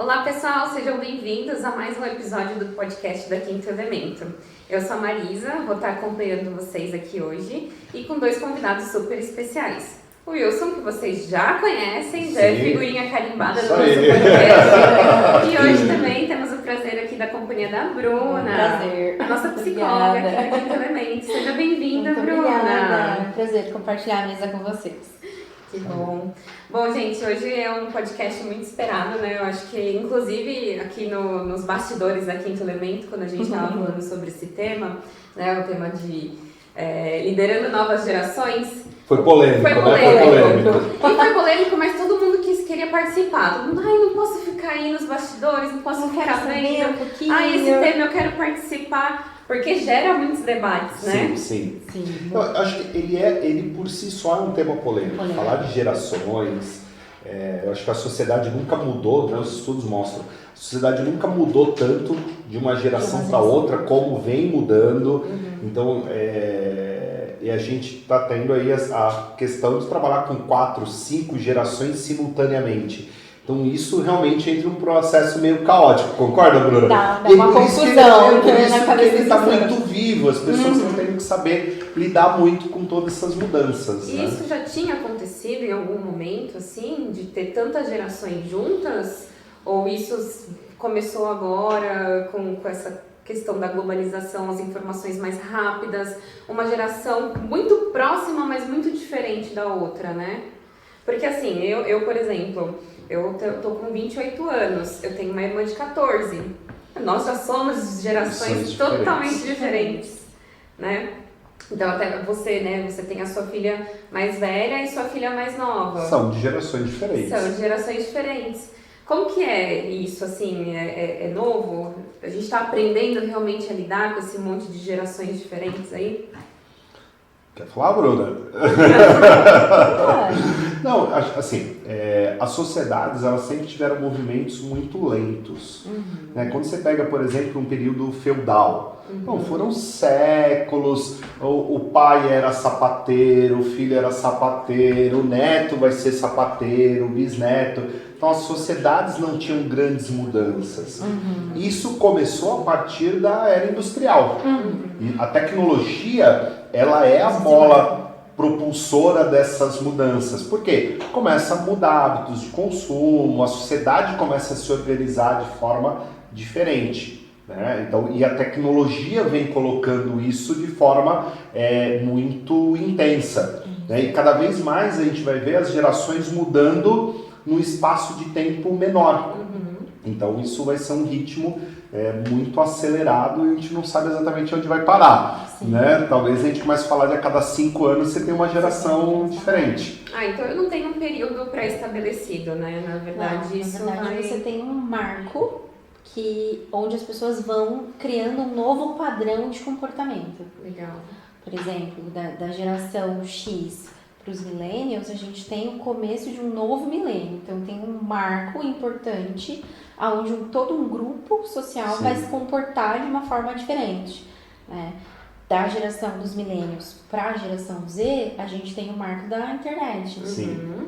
Olá pessoal, sejam bem-vindos a mais um episódio do podcast da Quinto Elemento. Eu sou a Marisa, vou estar acompanhando vocês aqui hoje e com dois convidados super especiais. O Wilson, que vocês já conhecem, já é figurinha carimbada do nosso podcast. E hoje também temos o prazer aqui da companhia da Bruna. Prazer. A nossa psicóloga aqui da Quinto Elemento. Seja bem-vinda, Bruna. Obrigada. É um prazer compartilhar a mesa com vocês. Que bom. Bom, gente, hoje é um podcast muito esperado, né? Eu acho que, inclusive, aqui nos bastidores da Quinto Elemento, quando a gente estava falando sobre esse tema, né? O tema de liderando novas gerações. Foi polêmico, Foi né? polêmico. E foi polêmico, mas todo mundo queria participar. Todo mundo, não posso ficar aí nos bastidores, não posso ficar vendo. Esse tema eu quero participar. Porque gera muitos debates, né? Sim. Eu acho que ele por si só é um tema polêmico. Falar de gerações, eu acho que a sociedade nunca mudou, né? Os estudos mostram, a sociedade nunca mudou tanto de uma geração para outra como vem mudando. Então, e a gente está tendo aí a questão de trabalhar com 4, 5 gerações simultaneamente. Então isso realmente entra em um processo meio caótico, concorda, Bruna? Dá uma confusão. Por isso que ele está muito vivo, as pessoas estão tendo que saber lidar muito com todas essas mudanças. E isso já tinha acontecido em algum momento, assim, de ter tantas gerações juntas? Ou isso começou agora com essa questão da globalização, as informações mais rápidas, uma geração muito próxima, mas muito diferente da outra, né? Porque assim, eu por exemplo... Eu tô com 28 anos, eu tenho uma irmã de 14. Nós já somos gerações totalmente diferentes, né? Então até você, né? Você tem a sua filha mais velha e sua filha mais nova. São de gerações diferentes. São de gerações diferentes. Como que é isso, assim? É novo? A gente tá aprendendo realmente a lidar com esse monte de gerações diferentes aí? Quer falar, Bruna? Não, assim, as sociedades, elas sempre tiveram movimentos muito lentos. Né? Quando você pega, por exemplo, um período feudal, foram séculos, o pai era sapateiro, o filho era sapateiro, o neto vai ser sapateiro, o bisneto. Então as sociedades não tinham grandes mudanças. Isso começou a partir da era industrial. E a tecnologia, ela é a mola propulsora dessas mudanças. Por quê? Começa a mudar hábitos de consumo, a sociedade começa a se organizar de forma diferente. Né? Então, e a tecnologia vem colocando isso de forma muito intensa. Né? E cada vez mais a gente vai ver as gerações mudando num espaço de tempo menor. Então isso vai ser um ritmo muito acelerado e a gente não sabe exatamente onde vai parar. Né? Talvez a gente comece a falar de a cada 5 anos você tem uma geração diferente. Então eu não tenho um período pré-estabelecido, né? Na verdade, você tem um marco onde as pessoas vão criando um novo padrão de comportamento. Legal. Por exemplo, da geração X para os millennials, a gente tem o começo de um novo milênio. Então tem um marco importante onde todo um grupo social vai se comportar de uma forma diferente. Né? Da geração dos millennials para a geração Z, a gente tem o marco da internet,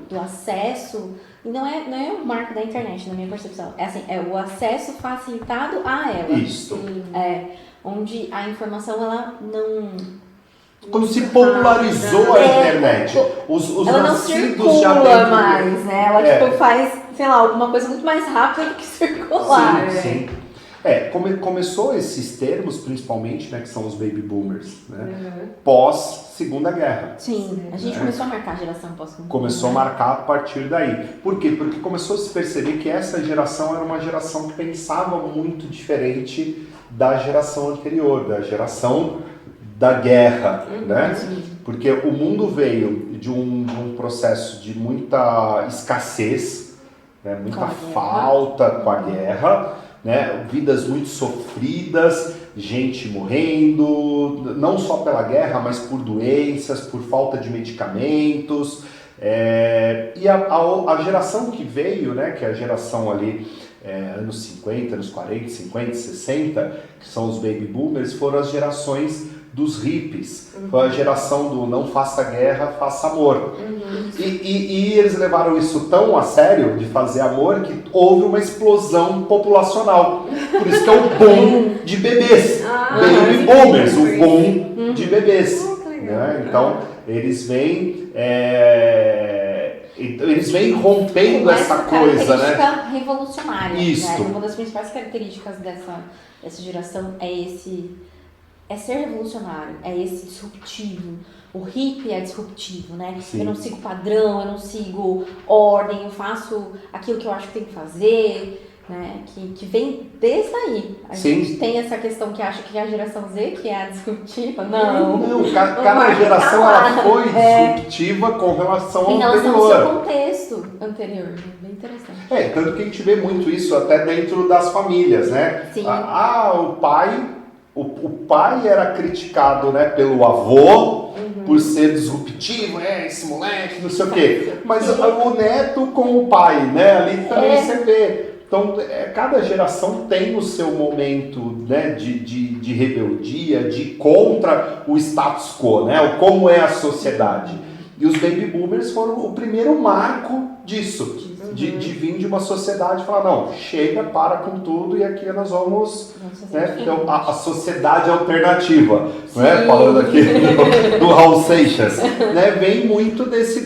do acesso. E não é o marco da internet, na minha percepção. É o acesso facilitado a ela. Isso. Onde a informação ela não... Quando se popularizou a internet, os ela não circula mais, né? Ela faz, sei lá, alguma coisa muito mais rápida do que circular. Sim. Começou esses termos, principalmente, né, que são os baby boomers, né? Pós Segunda Guerra. Sim, a gente começou a marcar a geração pós-Segunda Guerra. Começou a marcar a partir daí. Por quê? Porque começou a se perceber que essa geração era uma geração que pensava muito diferente da geração anterior, da geração da guerra, né? Porque o mundo veio de um processo de muita escassez, né? Muita falta com a guerra, né? Vidas muito sofridas, gente morrendo, não só pela guerra, mas por doenças, por falta de medicamentos. E a geração que veio, né? Que é a geração ali anos 50, anos 40, 50, 60, que são os baby boomers, foram as gerações dos hippies. Foi a geração do não faça guerra, faça amor. E E eles levaram isso tão a sério de fazer amor que houve uma explosão populacional. Por isso que é o boom de bebês. Baby boomers, o boom de bebês. Né? Então, eles vêm rompendo essa coisa, né? Característica revolucionária. Isso. Né? Uma das principais características dessa geração é ser revolucionário, é esse disruptivo. O hippie é disruptivo, né? Sim. Eu não sigo padrão, eu não sigo ordem, eu faço aquilo que eu acho que tem que fazer, né? Que vem desde aí. A gente tem essa questão que acha que é a geração Z que é a disruptiva. Não, cada geração ela foi disruptiva com relação ao em relação anterior. ao seu contexto anterior. Bem interessante. Tanto que a gente vê muito isso até dentro das famílias, né? Sim. O pai era criticado, né, pelo avô por ser disruptivo, esse moleque, não sei o quê. Mas o neto com o pai, né, ali também você vê. Então, cada geração tem o seu momento, né, de rebeldia, de contra o status quo, né, como é a sociedade. E os baby boomers foram o primeiro marco disso. De vir de uma sociedade e falar, não, chega, para com tudo e aqui nós vamos, né, então, a sociedade alternativa, né, falando aqui do Raul Seixas, né, vem muito desse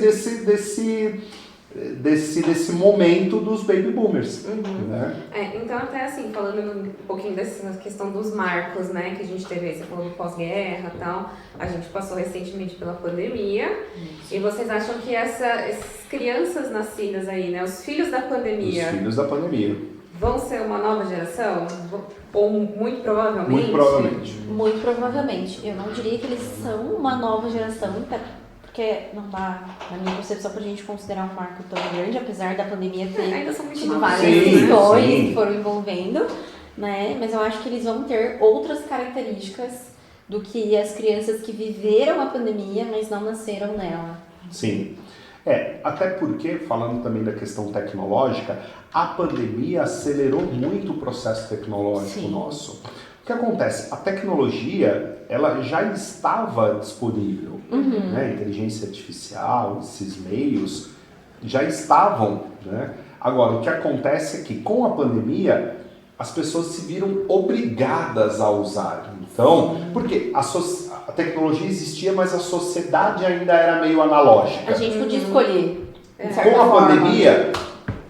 momento dos baby boomers. Né? Então até assim, falando um pouquinho dessa questão dos marcos, né, que a gente teve, você falou do pós-guerra e tal, a gente passou recentemente pela pandemia, e vocês acham que essas crianças nascidas aí, né, os filhos da pandemia... Os filhos da pandemia. Vão ser uma nova geração? Ou muito provavelmente? Muito provavelmente. Muito provavelmente. Eu não diria que eles são uma nova geração, porque não dá, na minha concepção, pra gente considerar um marco tão grande, apesar da pandemia ter ainda são muito tido novos, várias sim, questões sim. que foram envolvendo, né? Mas eu acho que eles vão ter outras características do que as crianças que viveram a pandemia, mas não nasceram nela. Sim. Até porque, falando também da questão tecnológica, a pandemia acelerou muito o processo tecnológico nosso. O que acontece? A tecnologia, ela já estava disponível. Né? Inteligência artificial, esses meios já estavam. Né? Agora, o que acontece é que com a pandemia, as pessoas se viram obrigadas a usar. Então, porque a tecnologia existia, mas a sociedade ainda era meio analógica. A gente podia escolher. Com a pandemia,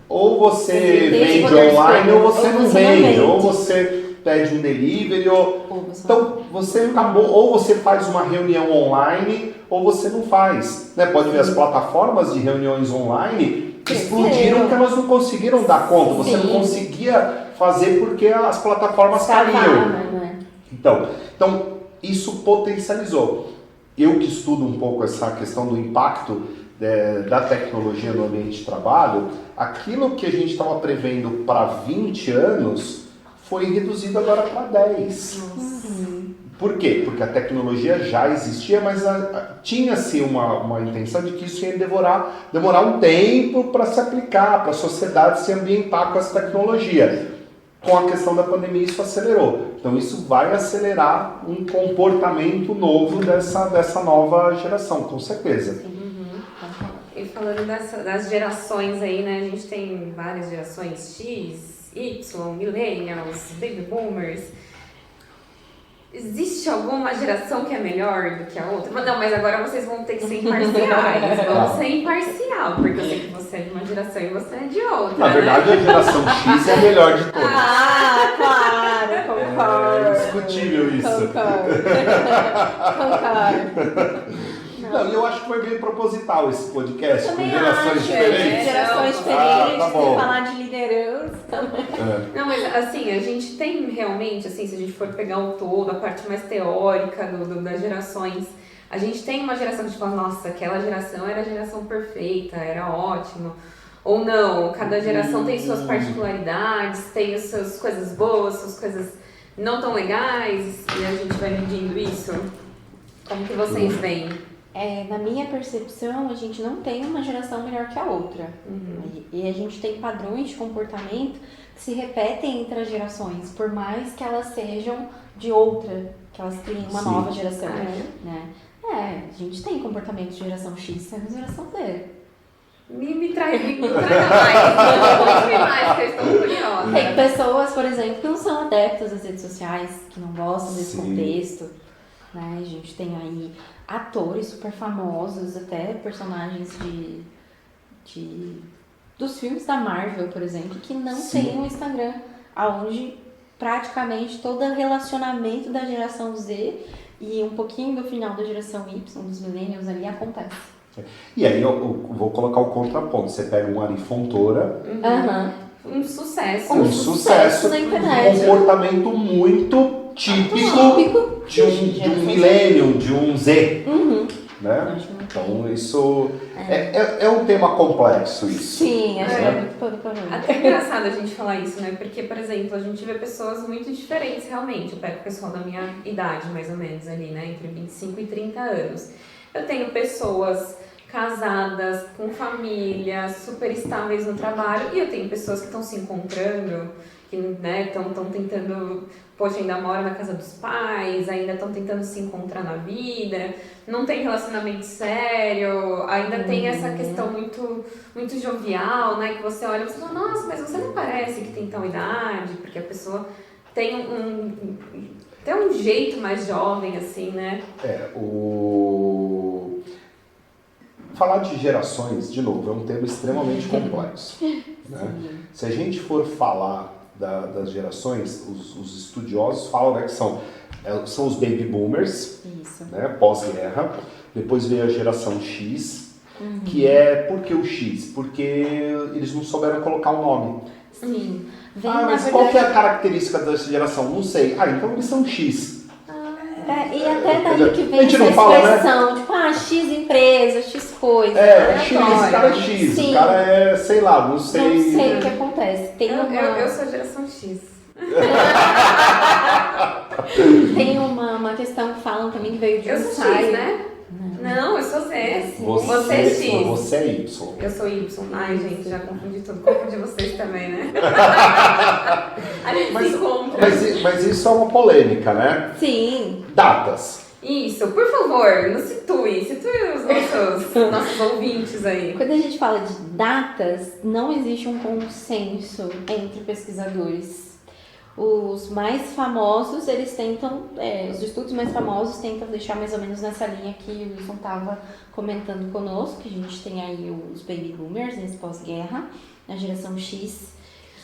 ou você vende online ou você não vende, ou você pede um delivery, então você acabou, ou você faz uma reunião online, ou você não faz. Né? Pode ver as plataformas de reuniões online explodiram porque elas não conseguiram dar conta, você não conseguia fazer porque as plataformas caíam. Então, isso potencializou. Eu que estudo um pouco essa questão do impacto da tecnologia no ambiente de trabalho, aquilo que a gente estava prevendo para 20 anos foi reduzido agora para 10. Por quê? Porque a tecnologia já existia, mas tinha-se uma intenção de que isso ia demorar um tempo para se aplicar, para a sociedade se ambientar com essa tecnologia. Com a questão da pandemia isso acelerou. Então isso vai acelerar um comportamento novo dessa nova geração, com certeza. E falando das gerações aí, né? A gente tem várias gerações, X, Y, Millennials, Baby Boomers. Existe alguma geração que é melhor do que a outra? Não, mas agora vocês vão ter que ser imparciais. Vamos ser imparcial, porque eu sei que você é de uma geração e você é de outra. Na verdade, a geração X é a melhor de todas. Claro, concordo. É indiscutível isso. Concordo. Não, e eu acho que foi bem proposital esse podcast, com também gerações acho, diferentes. Gerações diferentes, tá bom. falar de liderança. Não, mas assim, a gente tem realmente, assim, se a gente for pegar o todo, a parte mais teórica das gerações, a gente tem uma geração que fala, nossa, aquela geração era a geração perfeita, era ótimo. Ou não, cada geração tem suas particularidades, tem as suas coisas boas, suas coisas não tão legais, e a gente vai medindo isso. Como que vocês veem? Na minha percepção, a gente não tem uma geração melhor que a outra. E a gente tem padrões de comportamento que se repetem entre as gerações, por mais que elas sejam de outra, que elas criem uma nova geração. Né? A gente tem comportamento de geração X e geração Z. Me traga mais. Conte-me mais, que eu estou curiosa. Tem pessoas, por exemplo, que não são adeptas das redes sociais, que não gostam desse Sim. contexto, né? A gente tem aí atores super famosos, até personagens dos filmes da Marvel, por exemplo, que não Sim. têm um Instagram, onde praticamente todo relacionamento da geração Z e um pouquinho do final da geração Y, dos millennials ali, acontece. E aí eu vou colocar o contraponto. Você pega um Ari Fontoura, Aham. Um sucesso. um sucesso, na um internet. comportamento muito típico de um millennium, de um Z, Uhum. né? Acho que não tem. Então isso é um tema complexo isso. Sim, acho que É. é muito polivalente. Até é engraçado a gente falar isso, né? Porque, por exemplo, a gente vê pessoas muito diferentes realmente. Eu pego o pessoal da minha idade, mais ou menos, ali, né? Entre 25 e 30 anos. Eu tenho pessoas casadas, com família, super estáveis no trabalho. E eu tenho pessoas que estão se encontrando, que, né, estão tentando... Poxa, ainda mora na casa dos pais, ainda estão tentando se encontrar na vida, não tem relacionamento sério, ainda tem essa questão muito, muito jovial, né? Que você olha e você fala, nossa, mas você não parece que tem tal idade, porque a pessoa tem até um jeito mais jovem, assim, né? Falar de gerações, de novo, é um tema extremamente complexo, né? Se a gente for falar das gerações, os estudiosos falam, né, que são os baby boomers, Isso. né, pós-guerra. Depois veio a geração X, que é... Por que o X? Porque eles não souberam colocar o nome. Sim. Vem, Mas na qual que é verdade, a característica dessa geração? Não sei. Então eles são X. e até daí que vem A gente essa não fala, né? expressão, tipo, X empresa, X coisa. X, o cara é X, Sim. o cara é, sei lá, não sei. Não sei o que acontece. Tem Eu sou a geração X. tem uma questão que falam também que veio de Eu um sou site. X, né? Não, eu sou Z. Você é X. Você é Y. Eu sou Y. Ai, gente, já confundi tudo. Confundi vocês também, né? A gente se encontra. Mas isso é uma polêmica, né? Sim. Datas. Isso, por favor, nos situe os nossos ouvintes aí. Quando a gente fala de datas, não existe um consenso entre pesquisadores. Os mais famosos, eles tentam, os estudos mais famosos tentam deixar mais ou menos nessa linha que o Wilson estava comentando conosco, que a gente tem aí os baby boomers nesse pós-guerra, a geração X.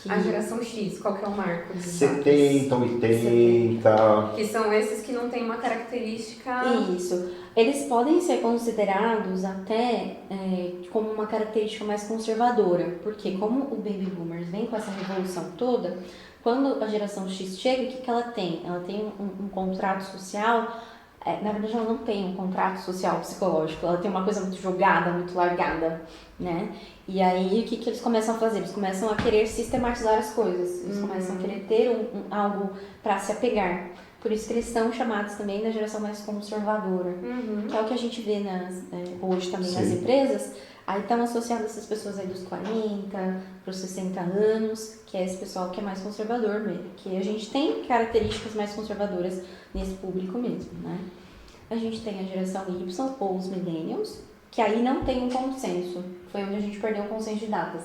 A geração X, qual que é o marco? dos 70, 80. dados? Que são esses que não têm uma característica... Isso. Eles podem ser considerados até como uma característica mais conservadora, porque como o baby boomers vem com essa revolução toda, quando a geração X chega, o que ela tem? Ela tem um contrato social, na verdade ela não tem um contrato social psicológico, ela tem uma coisa muito jogada, muito largada, né? E aí o que eles começam a fazer? Eles começam a querer sistematizar as coisas, eles começam a querer ter algo para se apegar. Por isso que eles são chamados também da geração mais conservadora, que é o que a gente vê hoje também nas empresas. Aí estão associadas essas pessoas aí dos 40 para os 60 anos, que é esse pessoal que é mais conservador mesmo. Que a gente tem características mais conservadoras nesse público mesmo, né? A gente tem a geração Y ou os millennials, que aí não tem um consenso. Foi onde a gente perdeu o consenso de datas.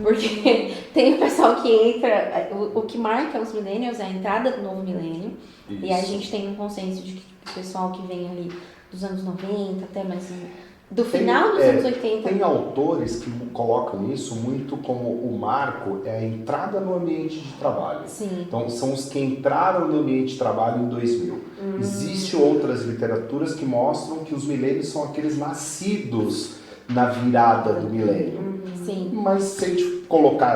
Porque tem o pessoal que entra... O que marca os millennials é a entrada do novo milênio. Isso. E aí a gente tem um consenso de que o pessoal que vem ali dos anos 90 até mais... Do final dos anos 80. Tem autores que colocam isso muito como o marco é a entrada no ambiente de trabalho. Sim. Então, são os que entraram no ambiente de trabalho em 2000. Existem outras literaturas que mostram que os milênios são aqueles nascidos na virada do milênio. Sim. Mas se a gente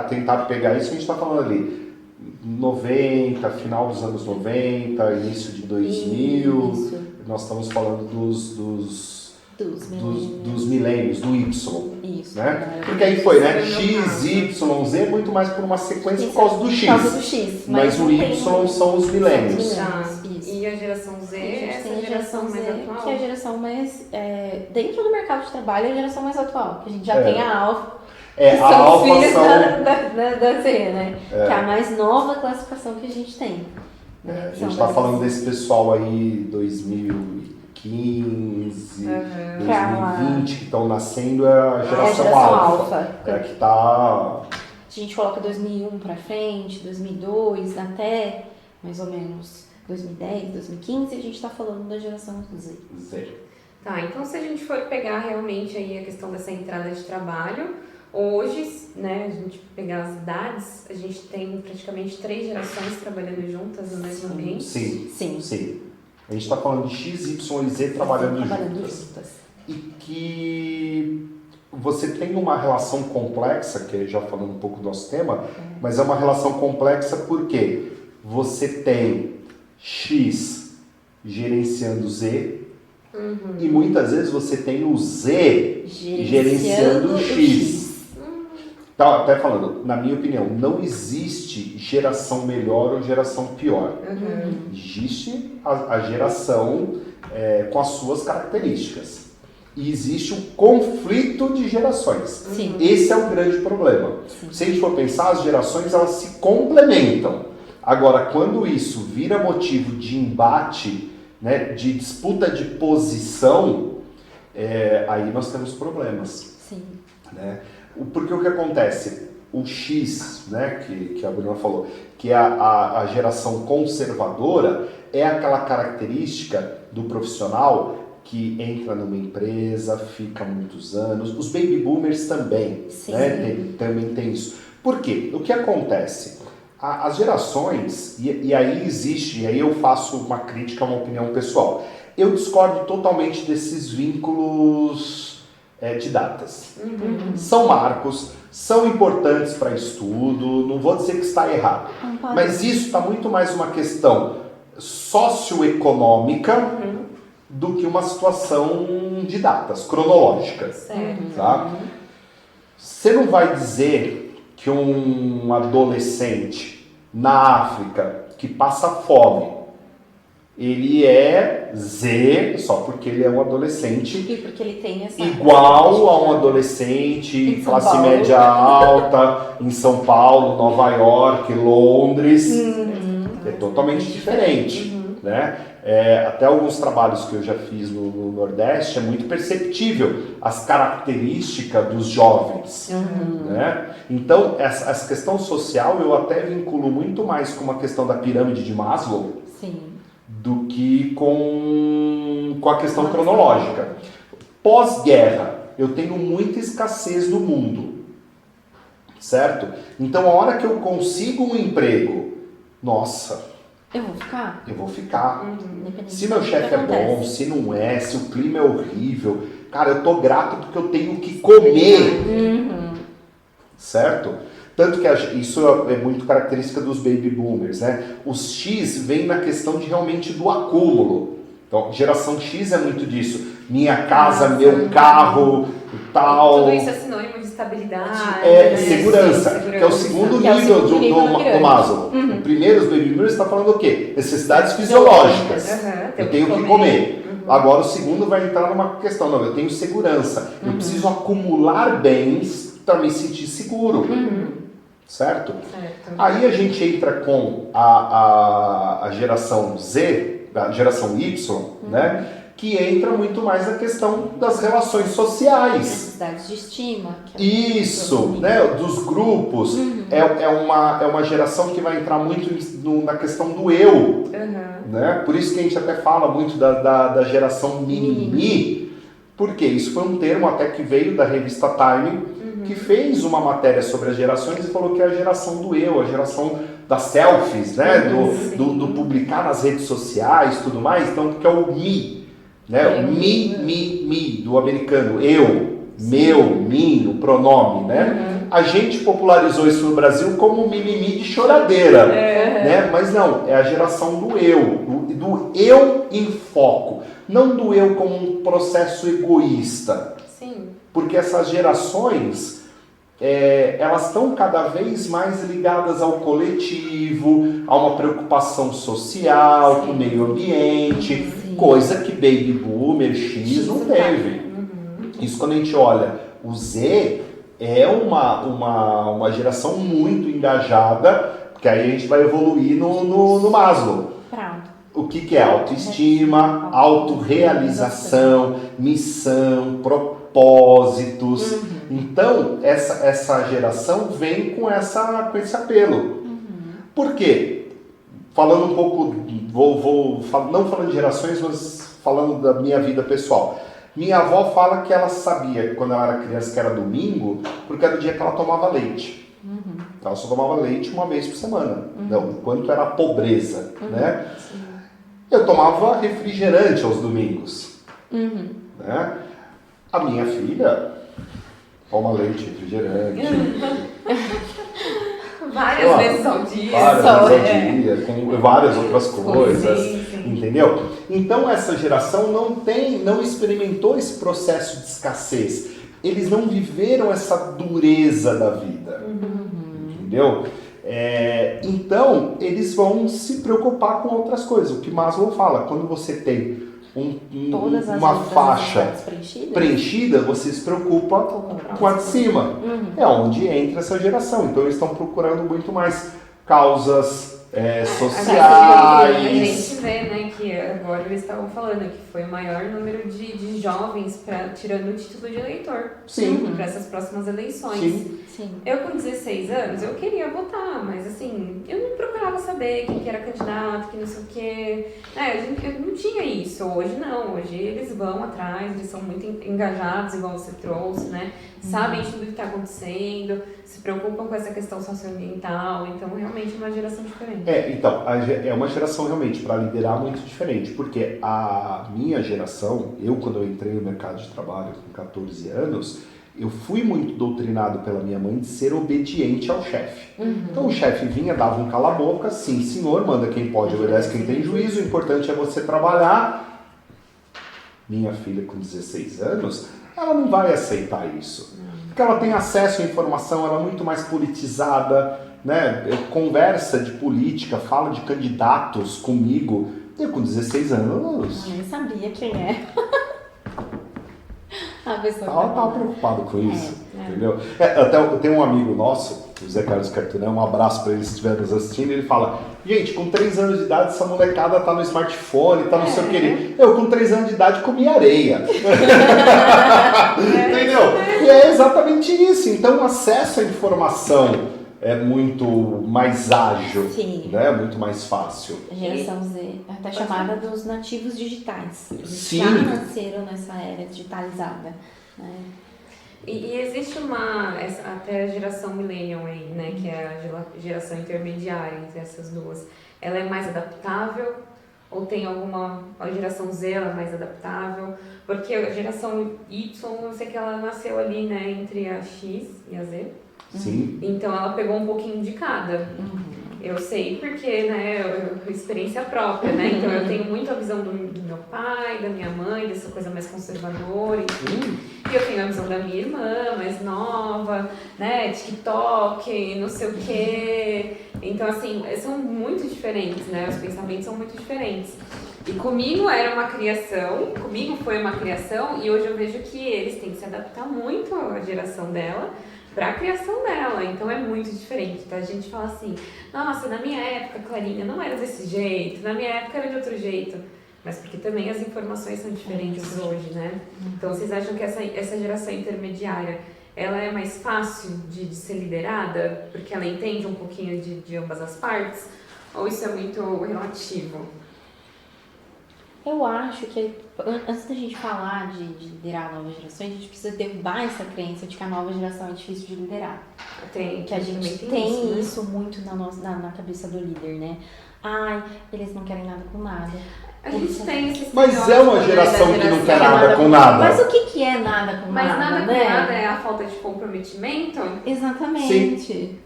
tentar pegar isso, a gente está falando ali 90, final dos anos 90, início de 2000. Isso. Nós estamos falando dos milênios, do Y. Isso. Né? Porque aí foi, né? X, Y, Z, muito mais por uma sequência por causa do X. Por causa do X. Mas o Y são os milênios. Tá. Isso. E a geração Z, A gente essa tem a geração Z, mais atual? que é a geração mais... dentro do mercado de trabalho, é a geração mais atual. Que a gente já tem a Alfa. Que A são os alfa filhos são... da Z, né? Que é a mais nova classificação que a gente tem. A gente está falando desse pessoal aí, 2015, 2015, Pra 2020 que estão nascendo é a É a geração geração alfa. alfa. É a que tá... A gente coloca 2001 pra frente, 2002, até mais ou menos 2010, 2015, a gente tá falando da geração Z. Tá, então se a gente for pegar realmente aí a questão dessa entrada de trabalho, hoje, né, a gente pegar as idades, a gente tem praticamente 3 gerações trabalhando juntas no mesmo ambiente. Sim. A gente está falando de X, Y e Z trabalhando juntas. E que você tem uma relação complexa, que já falando um pouco do nosso tema, mas é uma relação complexa porque você tem X gerenciando Z e muitas vezes você tem o Z gerenciando o X. Então, até falando, na minha opinião, não existe geração melhor ou geração pior. Existe a geração com as suas características. E existe um conflito de gerações. Sim. Esse é o grande problema. Sim. Se a gente for pensar, as gerações elas se complementam. Agora, quando isso vira motivo de embate, né, de disputa de posição, aí nós temos problemas. Sim. Né? Porque o que acontece? O X, né, que a Bruna falou, que é a geração conservadora, é aquela característica do profissional que entra numa empresa, fica muitos anos. Os baby boomers também, Sim. né, também tem isso. Por quê? O que acontece? As gerações, e aí existe, e aí eu faço uma crítica, uma opinião pessoal. Eu discordo totalmente desses vínculos de datas. São marcos, são importantes para estudo, não vou dizer que está errado. Mas isso está muito mais uma questão socioeconômica do que uma situação de datas, cronológica. Certo. Tá? Você não vai dizer que um adolescente na África que passa fome, ele é Z só porque ele é um adolescente E porque ele tem essa igual a um adolescente Em São classe Paulo. média alta em São Paulo, Nova York, Londres. É totalmente diferente. Né? Até alguns trabalhos que eu já fiz no Nordeste é muito perceptível as características dos jovens. Né? Então, essa questão social eu até vinculo muito mais com uma questão da pirâmide de Maslow do que com a questão cronológica. Pós-guerra, eu tenho muita escassez no mundo, certo? Então, a hora que eu consigo um emprego, nossa, eu vou ficar. eu vou ficar. Independente Se meu do que chefe é acontece. bom, se não é, se o clima é horrível, cara, eu tô grato porque eu tenho o que comer, certo? Tanto que isso é muito característica dos baby boomers, né? Os X vem na questão de realmente do acúmulo. Então, geração X é muito disso. Minha casa, meu carro e tal. Tudo isso é sinônimo de estabilidade. Segurança, Sim, que é o segundo Que é o nível segundo nível da do pirâmide. Maslow. O primeiro, os baby boomers, está falando o quê? Necessidades fisiológicas. Eu tenho que comer. Agora o segundo vai entrar numa questão, não, eu tenho segurança. Eu preciso acumular bens para me sentir seguro. Certo? Aí a gente entra com a geração Z, a geração Y, né? Que entra muito mais na questão das relações sociais. Necessidades de estima. Isso, né? Dos grupos. É uma geração que vai entrar muito na questão do eu. Né? Por isso que a gente até fala muito da geração mimimi. Porque isso foi um termo até que veio da revista Time, que fez uma matéria sobre as gerações e falou que é a geração do eu, a geração das selfies, né? Do publicar nas redes sociais e tudo mais. Então, que é o me, né? O me, do americano, eu, meu, mim, o pronome, né? A gente popularizou isso no Brasil como mimimi de choradeira, né? Mas não, é a geração do eu em foco, não do eu como um processo egoísta. Porque essas gerações, elas estão cada vez mais ligadas ao coletivo, a uma preocupação social, com o meio ambiente, coisa que Baby Boomer X não teve. Isso quando a gente olha, o Z é uma geração muito engajada, porque aí a gente vai evoluir no Maslow. o que é autoestima, autorrealização, missão, propósitos. Então, essa geração vem com esse apelo. Por quê? Falando um pouco, não falando de gerações, mas falando da minha vida pessoal. Minha avó fala que ela sabia, quando ela era criança, que era domingo, porque era o dia que ela tomava leite. Ela só tomava leite uma vez por semana. Não, enquanto era a pobreza, né? Eu tomava refrigerante aos domingos. Né? A minha filha toma leite, refrigerante. Várias vezes ao dia. Várias vezes ao dia, com várias outras coisas. Sim. Entendeu? Então essa geração não experimentou esse processo de escassez. Eles não viveram essa dureza da vida. Entendeu? Então eles vão se preocupar com outras coisas. O que Maslow fala, quando você tem uma faixa preenchida, você se preocupa com a de cima. É onde entra essa geração. Então eles estão procurando muito mais causas sociais. A gente vê, né, que agora eles estavam falando que foi o maior número de jovens tirando o título de eleitor. Sim. Para essas próximas eleições. Sim. Eu com 16 anos, eu queria votar, mas assim, eu não procurava saber quem que era candidato, que não sei o quê. Eu não tinha isso. Hoje não. Hoje eles vão atrás, eles são muito engajados, igual você trouxe, né? Sabem de tudo que está acontecendo, se preocupam com essa questão socioambiental. Então, realmente é uma geração diferente. Então, é uma geração realmente para liderar muito diferente, porque a minha geração, quando eu entrei no mercado de trabalho com 14 anos, eu fui muito doutrinado pela minha mãe de ser obediente ao chefe. Então o chefe vinha, dava um cala-boca, sim senhor, manda quem pode, obedece quem tem juízo, o importante é você trabalhar. Minha filha com 16 anos, ela não vai aceitar isso. Porque ela tem acesso à informação, ela é muito mais politizada, né? Conversa de política, fala de candidatos comigo. Eu com 16 anos... Eu nem sabia quem é. Ela estava preocupada com isso, entendeu? Até eu tenho um amigo nosso, o Zé Carlos Cartunão, um abraço para ele se estiver nos assistindo, ele fala, gente, com 3 anos de idade essa molecada tá no smartphone, tá não sei o que. Eu com 3 anos de idade comi areia. Entendeu? E é exatamente isso. Então o acesso à informação é muito mais ágil, né? Muito mais fácil. A geração Z, até chamada dos nativos digitais. Eles já nasceram nessa era digitalizada. Né? E existe até a geração millennial aí, né? Que é a geração intermediária entre essas duas. Ela é mais adaptável? Ou tem a geração Z ela é mais adaptável? Porque a geração Y, eu sei que ela nasceu ali, né? Entre a X e a Z. Sim. Então ela pegou um pouquinho de cada. Eu sei porque, né, experiência própria, né? Então eu tenho muito a visão do meu pai, da minha mãe, dessa coisa mais conservadora, enfim. E eu tenho a visão da minha irmã, mais nova, né? TikTok, não sei o quê. Então, assim, são muito diferentes, né? Os pensamentos são muito diferentes. E comigo foi uma criação, e hoje eu vejo que eles têm que se adaptar muito à geração dela, para a criação dela, então é muito diferente, tá? A gente fala assim, nossa, na minha época, Clarinha, não era desse jeito, na minha época era de outro jeito, mas porque também as informações são diferentes hoje, né? Então vocês acham que essa geração intermediária, ela é mais fácil de ser liderada, porque ela entende um pouquinho de ambas as partes, ou isso é muito relativo? Eu acho que antes da gente falar de liderar novas gerações, a gente precisa derrubar essa crença de que a nova geração é difícil de liderar. Que a gente tem isso muito na cabeça do líder, né? Ai, eles não querem nada com nada. A gente tem esse Mas é uma geração que não quer nada com nada. Mas o que é nada com nada? Mas nada né? com nada é a falta de comprometimento? Exatamente. Sim.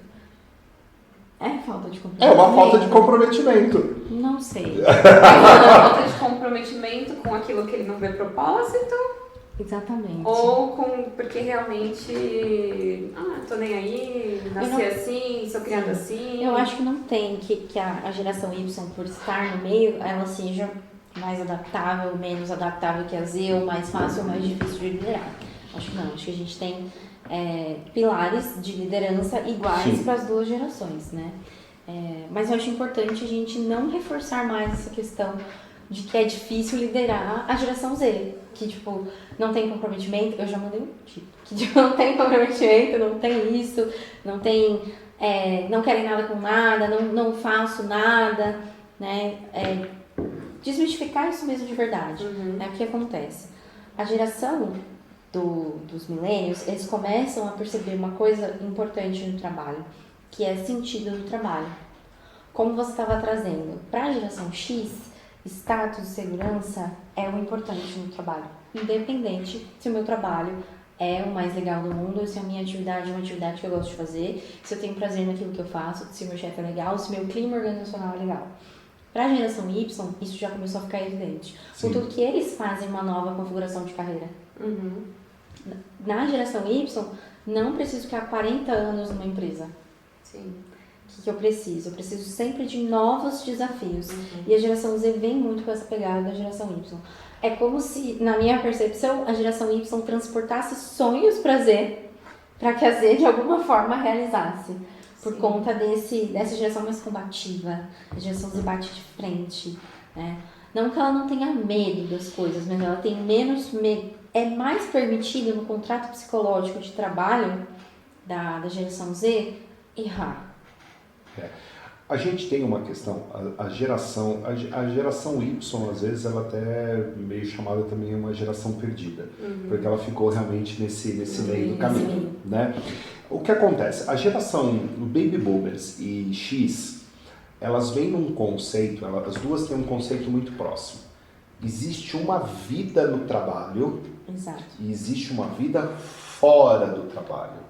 É falta de comprometimento? É uma falta de comprometimento. Não sei. É falta de comprometimento com aquilo que ele não vê propósito? Exatamente. Ou porque realmente, tô nem aí, nasci assim, sou criada assim. Eu acho que não tem que a geração Y, por estar no meio, ela seja mais adaptável, menos adaptável que a Z, ou mais fácil ou mais difícil de liderar. Acho que não, acho que a gente tem pilares de liderança iguais para as duas gerações, né? Mas eu acho importante a gente não reforçar mais essa questão de que é difícil liderar a geração Z. Que, tipo, não tem comprometimento. Eu já mandei um tipo. Que tipo, não tem comprometimento, não tem isso, não tem... não querem nada com nada, não faço nada, né? Desmistificar isso mesmo de verdade. Né? O que acontece? A geração dos millennials, eles começam a perceber uma coisa importante no trabalho, que é sentido do trabalho. Como você estava trazendo, para a geração X, status e segurança é o importante no trabalho. Independente se o meu trabalho é o mais legal do mundo, se a minha atividade é uma atividade que eu gosto de fazer, se eu tenho prazer naquilo que eu faço, se o meu chefe é legal, se o meu clima organizacional é legal. Para a geração Y, isso já começou a ficar evidente. Por tudo que eles fazem uma nova configuração de carreira. Na geração Y, não preciso ficar 40 anos numa empresa. Sim. O que eu preciso? Eu preciso sempre de novos desafios. E a geração Z vem muito com essa pegada da geração Y. É como se, na minha percepção, a geração Y transportasse sonhos para Z, para que a Z de alguma forma realizasse. Por conta dessa geração mais combativa. A geração Z bate de frente. Né? Não que ela não tenha medo das coisas, mas ela tem menos medo. É mais permitido no contrato psicológico de trabalho da geração Z errar. A gente tem uma questão, a geração Y, às vezes, ela até é meio chamada também uma geração perdida, porque ela ficou realmente nesse meio do caminho, né? O que acontece? A geração Baby Boomers e X, elas vêm num conceito, as duas têm um conceito muito próximo. Existe uma vida no trabalho. Exato. E existe uma vida fora do trabalho.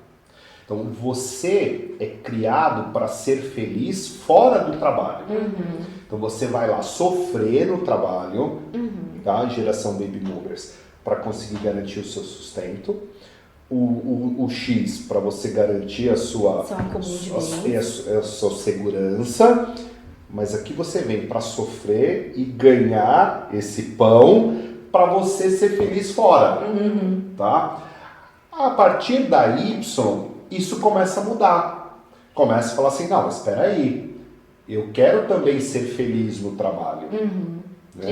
Então, você é criado para ser feliz fora do trabalho. Então, você vai lá sofrer no trabalho, tá? Geração Baby Boomers, para conseguir garantir o seu sustento. O X, para você garantir a sua segurança. Mas aqui você vem para sofrer e ganhar esse pão para você ser feliz fora. Tá? A partir da Y, isso começa a mudar. Começa a falar assim, não, espera aí, eu quero também ser feliz no trabalho. Né?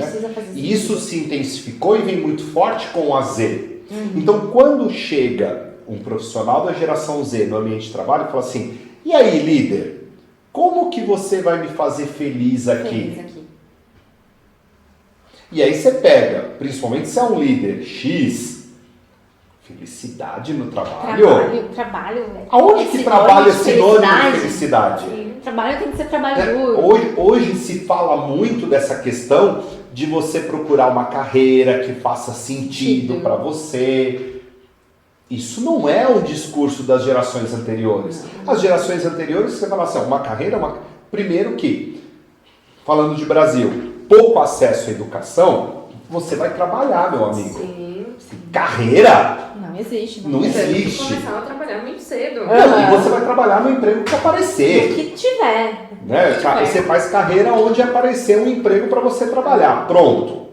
E isso se intensificou e vem muito forte com a Z. Então, quando chega um profissional da geração Z no ambiente de trabalho, fala assim, e aí, líder, como que você vai me fazer feliz aqui? E aí você pega, principalmente se é um líder X, felicidade no trabalho. Trabalho. Aonde que trabalho é sinônimo de felicidade? Trabalho tem que ser trabalho duro. Hoje se fala muito dessa questão de você procurar uma carreira que faça sentido para você. Isso não é o discurso das gerações anteriores. As gerações anteriores, você fala assim, uma carreira, primeiro que, falando de Brasil, pouco acesso à educação, você vai trabalhar, meu amigo. Sim. Carreira? Não existe. Não existe. Começar a trabalhar muito cedo. E você vai trabalhar no emprego que aparecer. O que tiver. Né? Você faz carreira onde aparecer um emprego para você trabalhar. Pronto.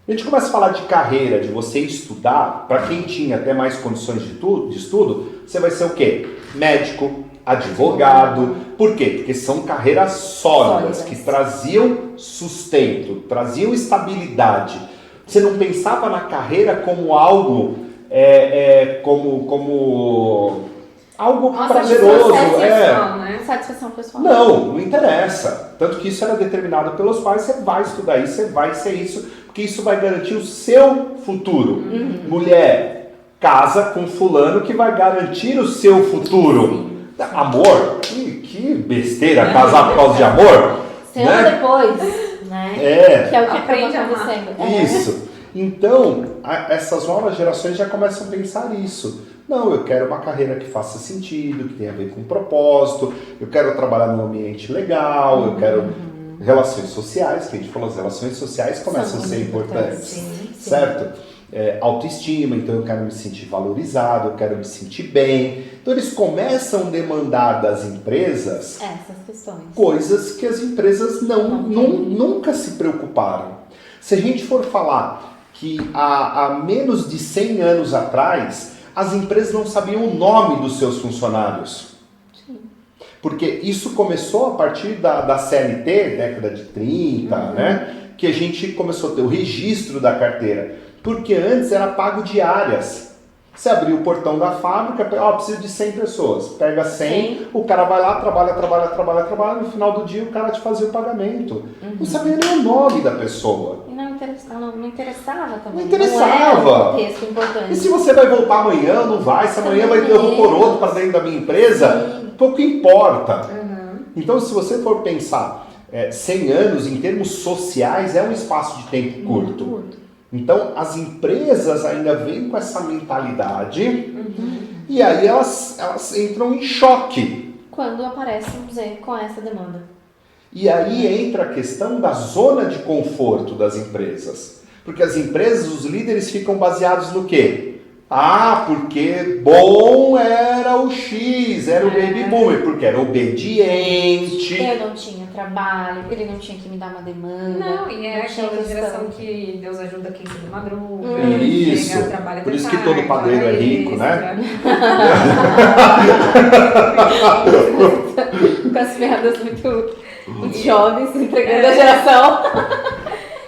A gente começa a falar de carreira, de você estudar. Para quem tinha até mais condições de estudo, você vai ser o quê? Médico, advogado. Por quê? Porque são carreiras sólidas, que traziam sustento, traziam estabilidade. Você não pensava na carreira como algo, como algo prazeroso. Satisfação pessoal. Não interessa. Tanto que isso era determinado pelos pais, você vai estudar isso, você vai ser isso, porque isso vai garantir o seu futuro. Mulher, casa com fulano que vai garantir o seu futuro. Amor, que besteira, casar por causa de amor. Né? Depois. Né? Que é o que aprende acontecendo. Isso. Então, essas novas gerações já começam a pensar nisso. Não, eu quero uma carreira que faça sentido, que tenha a ver com propósito, eu quero trabalhar num ambiente legal, eu quero relações sociais, que a gente falou, as relações sociais começam a ser importantes, certo? Autoestima, então eu quero me sentir valorizado, eu quero me sentir bem. Então eles começam a demandar das empresas essas questões, coisas que as empresas nunca se preocuparam. Se a gente for falar que há menos de 100 anos atrás, as empresas não sabiam o nome dos seus funcionários. Porque isso começou a partir da CLT, década de 30, né? Que a gente começou a ter o registro da carteira. Porque antes era pago diárias. Você abriu o portão da fábrica, preciso de 100 pessoas. Pega 100, o cara vai lá, trabalha, no final do dia o cara te fazia o pagamento. Não sabia nem o nome da pessoa. E não interessava também. Não interessava. Não era um contexto importante. E se você vai voltar amanhã, não vai. Se amanhã eu vou pôr outro para dentro da minha empresa, pouco importa. Então, se você for pensar 100 anos em termos sociais, é um espaço de tempo curto. Muito curto. Então, as empresas ainda vêm com essa mentalidade e aí elas entram em choque. Quando aparece um Z com essa demanda. E aí entra a questão da zona de conforto das empresas. Porque as empresas, os líderes ficam baseados no quê? Porque bom era o X, era o baby boomer, porque era obediente. Eu não tinha trabalho, ele não tinha que me dar uma demanda. Não, e é tinha aquela questão. geração que Deus ajuda quem se madruga. Isso, chega, trabalha por até isso que tarde, todo padeiro é hora rico, né? Com as piadas muito jovens, entregando a geração.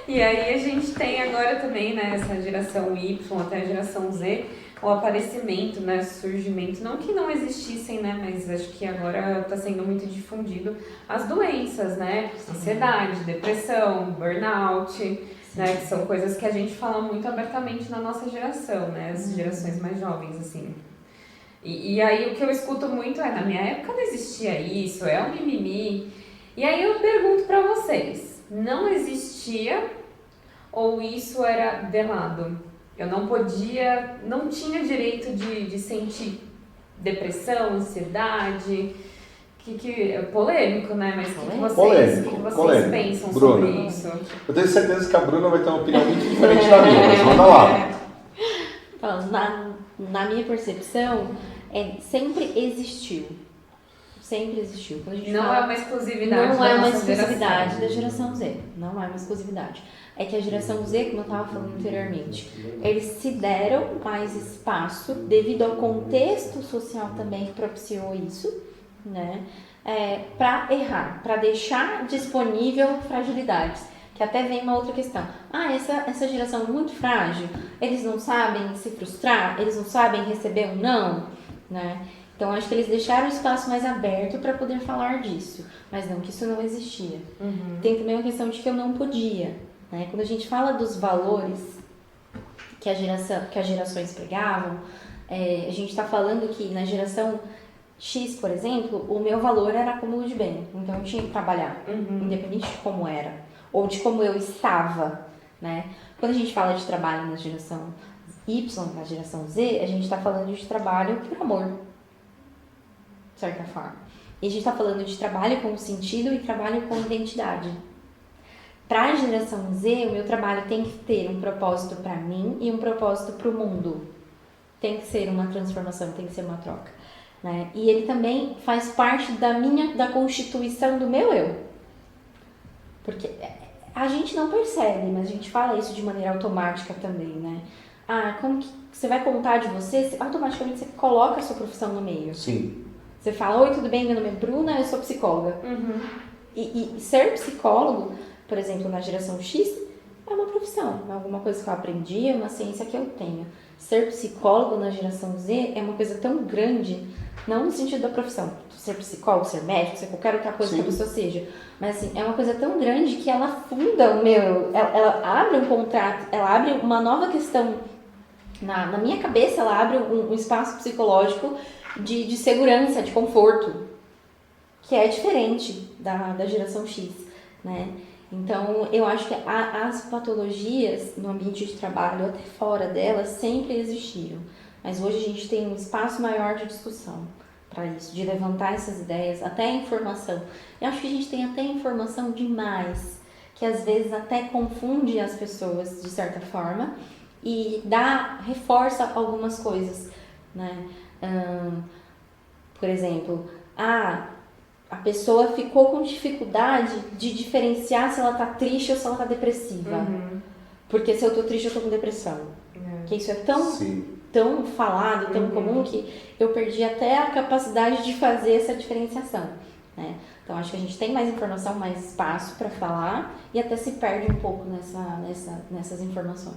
E aí a gente tem agora também, né, essa geração Y até a geração Z, o aparecimento, né, surgimento, não que não existissem, né, mas acho que agora está sendo muito difundido as doenças, né, ansiedade, depressão, burnout, né, que são coisas que a gente fala muito abertamente na nossa geração, né, as gerações mais jovens, assim. E aí o que eu escuto muito é, na minha época não existia isso, é um mimimi. E aí eu pergunto para vocês, não existia ou isso era velado? Eu não podia, não tinha direito de sentir depressão, ansiedade, que é polêmico, né? Mas o que vocês pensam Bruna, sobre isso? Eu tenho certeza que a Bruna vai ter uma opinião muito diferente da minha, mas manda lá. Então, na minha percepção, sempre existiu. Sempre existiu. Quando a gente Não é uma exclusividade Não é uma nossa exclusividade geração. da geração Z. Não é uma exclusividade. É que a geração Z, como eu estava falando anteriormente, eles se deram mais espaço devido ao contexto social também que propiciou isso, né? Para errar, para deixar disponível fragilidades. Que até vem uma outra questão. Essa geração é muito frágil, eles não sabem se frustrar, eles não sabem receber um não, né? Então, acho que eles deixaram o espaço mais aberto para poder falar disso, mas não que isso não existia. Tem também uma questão de que eu não podia, né? Quando a gente fala dos valores que as gerações pregavam, a gente está falando que na geração X, por exemplo, o meu valor era acúmulo de bem, então eu tinha que trabalhar, independente de como era, ou de como eu estava, né? Quando a gente fala de trabalho na geração Y, na geração Z, a gente está falando de trabalho por amor, de certa forma. E a gente está falando de trabalho com sentido e trabalho com identidade. Para a geração Z, o meu trabalho tem que ter um propósito para mim e um propósito para o mundo. Tem que ser uma transformação, tem que ser uma troca, né? E ele também faz parte da constituição do meu eu. Porque a gente não percebe, mas a gente fala isso de maneira automática também, né? Como que você vai contar de você? Automaticamente você coloca a sua profissão no meio. Sim. Você fala, oi, tudo bem? Meu nome é Bruna, eu sou psicóloga. E ser psicólogo, por exemplo, na geração X, é uma profissão, é alguma coisa que eu aprendi, é uma ciência que eu tenho. Ser psicólogo na geração Z é uma coisa tão grande, não no sentido da profissão, ser psicólogo, ser médico, ser qualquer outra coisa que a pessoa seja, mas assim, é uma coisa tão grande que ela funda o meu, ela abre um contrato, ela abre uma nova questão, na minha cabeça ela abre um espaço psicológico de segurança, de conforto, que é diferente da geração X, né? Então, eu acho que as patologias no ambiente de trabalho, até fora delas, sempre existiram. Mas hoje a gente tem um espaço maior de discussão para isso, de levantar essas ideias, até informação. Eu acho que a gente tem até informação demais, que às vezes até confunde as pessoas, de certa forma, e reforça algumas coisas, né? Por exemplo, a pessoa ficou com dificuldade de diferenciar se ela tá triste ou se ela tá depressiva. Porque se eu tô triste, eu tô com depressão. Que isso é tão falado, tão comum, que eu perdi até a capacidade de fazer essa diferenciação. né? Então, acho que a gente tem mais informação, mais espaço para falar e até se perde um pouco nessas informações.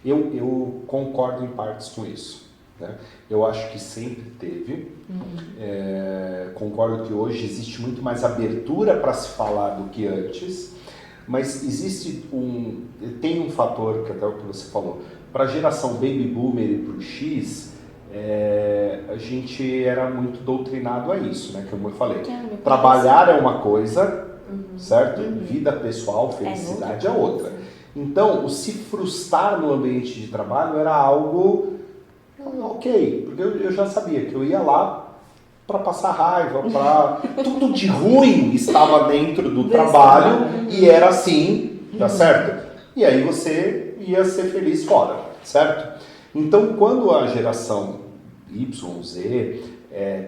Eu concordo em partes com isso, né? Eu acho que sempre teve. Concordo que hoje existe muito mais abertura para se falar do que antes, mas tem um fator, que até o que você falou, para a geração Baby Boomer e para o X, a gente era muito doutrinado a isso, né? Como eu falei, trabalhar é uma coisa, certo? Vida pessoal, felicidade é outra. Então, o se frustrar no ambiente de trabalho era algo ok, porque eu já sabia que eu ia lá para passar raiva, tudo de ruim estava dentro do trabalho e era assim, tá certo? E aí você ia ser feliz fora, certo? Então, quando a geração Y, Z,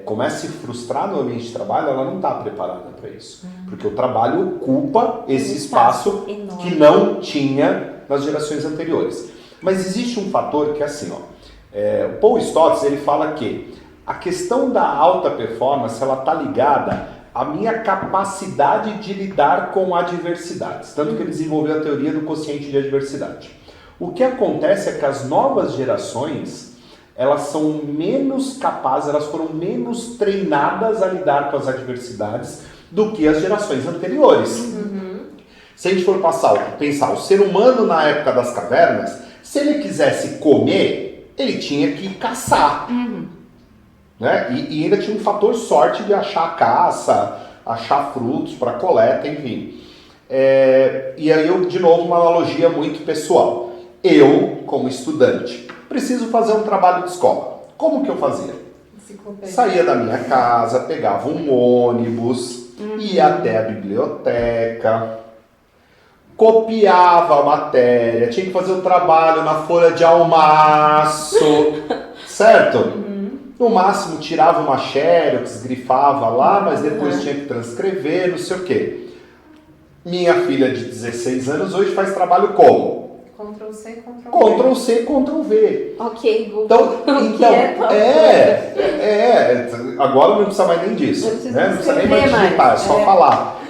começa a se frustrar no ambiente de trabalho, ela não está preparada para isso. Porque o trabalho ocupa esse espaço que não tinha nas gerações anteriores. Mas existe um fator que é assim, o Paul Stotz, ele fala que a questão da alta performance, ela está ligada à minha capacidade de lidar com adversidades. Tanto que ele desenvolveu a teoria do quociente de adversidade. O que acontece é que as novas gerações, elas são menos capazes, elas foram menos treinadas a lidar com as adversidades do que as gerações anteriores. Se a gente for pensar, o ser humano na época das cavernas, se ele quisesse comer, ele tinha que caçar. Né? E ainda tinha um fator sorte de achar caça, achar frutos para coleta, enfim. E aí de novo, uma analogia muito pessoal. Eu, como estudante, preciso fazer um trabalho de escola. Como que eu fazia? Saía da minha casa, pegava um ônibus, ia até a biblioteca, copiava a matéria, tinha que fazer o trabalho na folha de almaço, certo? No máximo tirava uma xerox, grifava lá, mas depois tinha que transcrever, não sei o quê. Minha filha de 16 anos hoje faz trabalho como? Ctrl-C, Ctrl-V. Ctrl-C, Ctrl-V. Ok, Google. Então agora não precisa mais nem disso. Não precisa nem mais digitar, é só falar.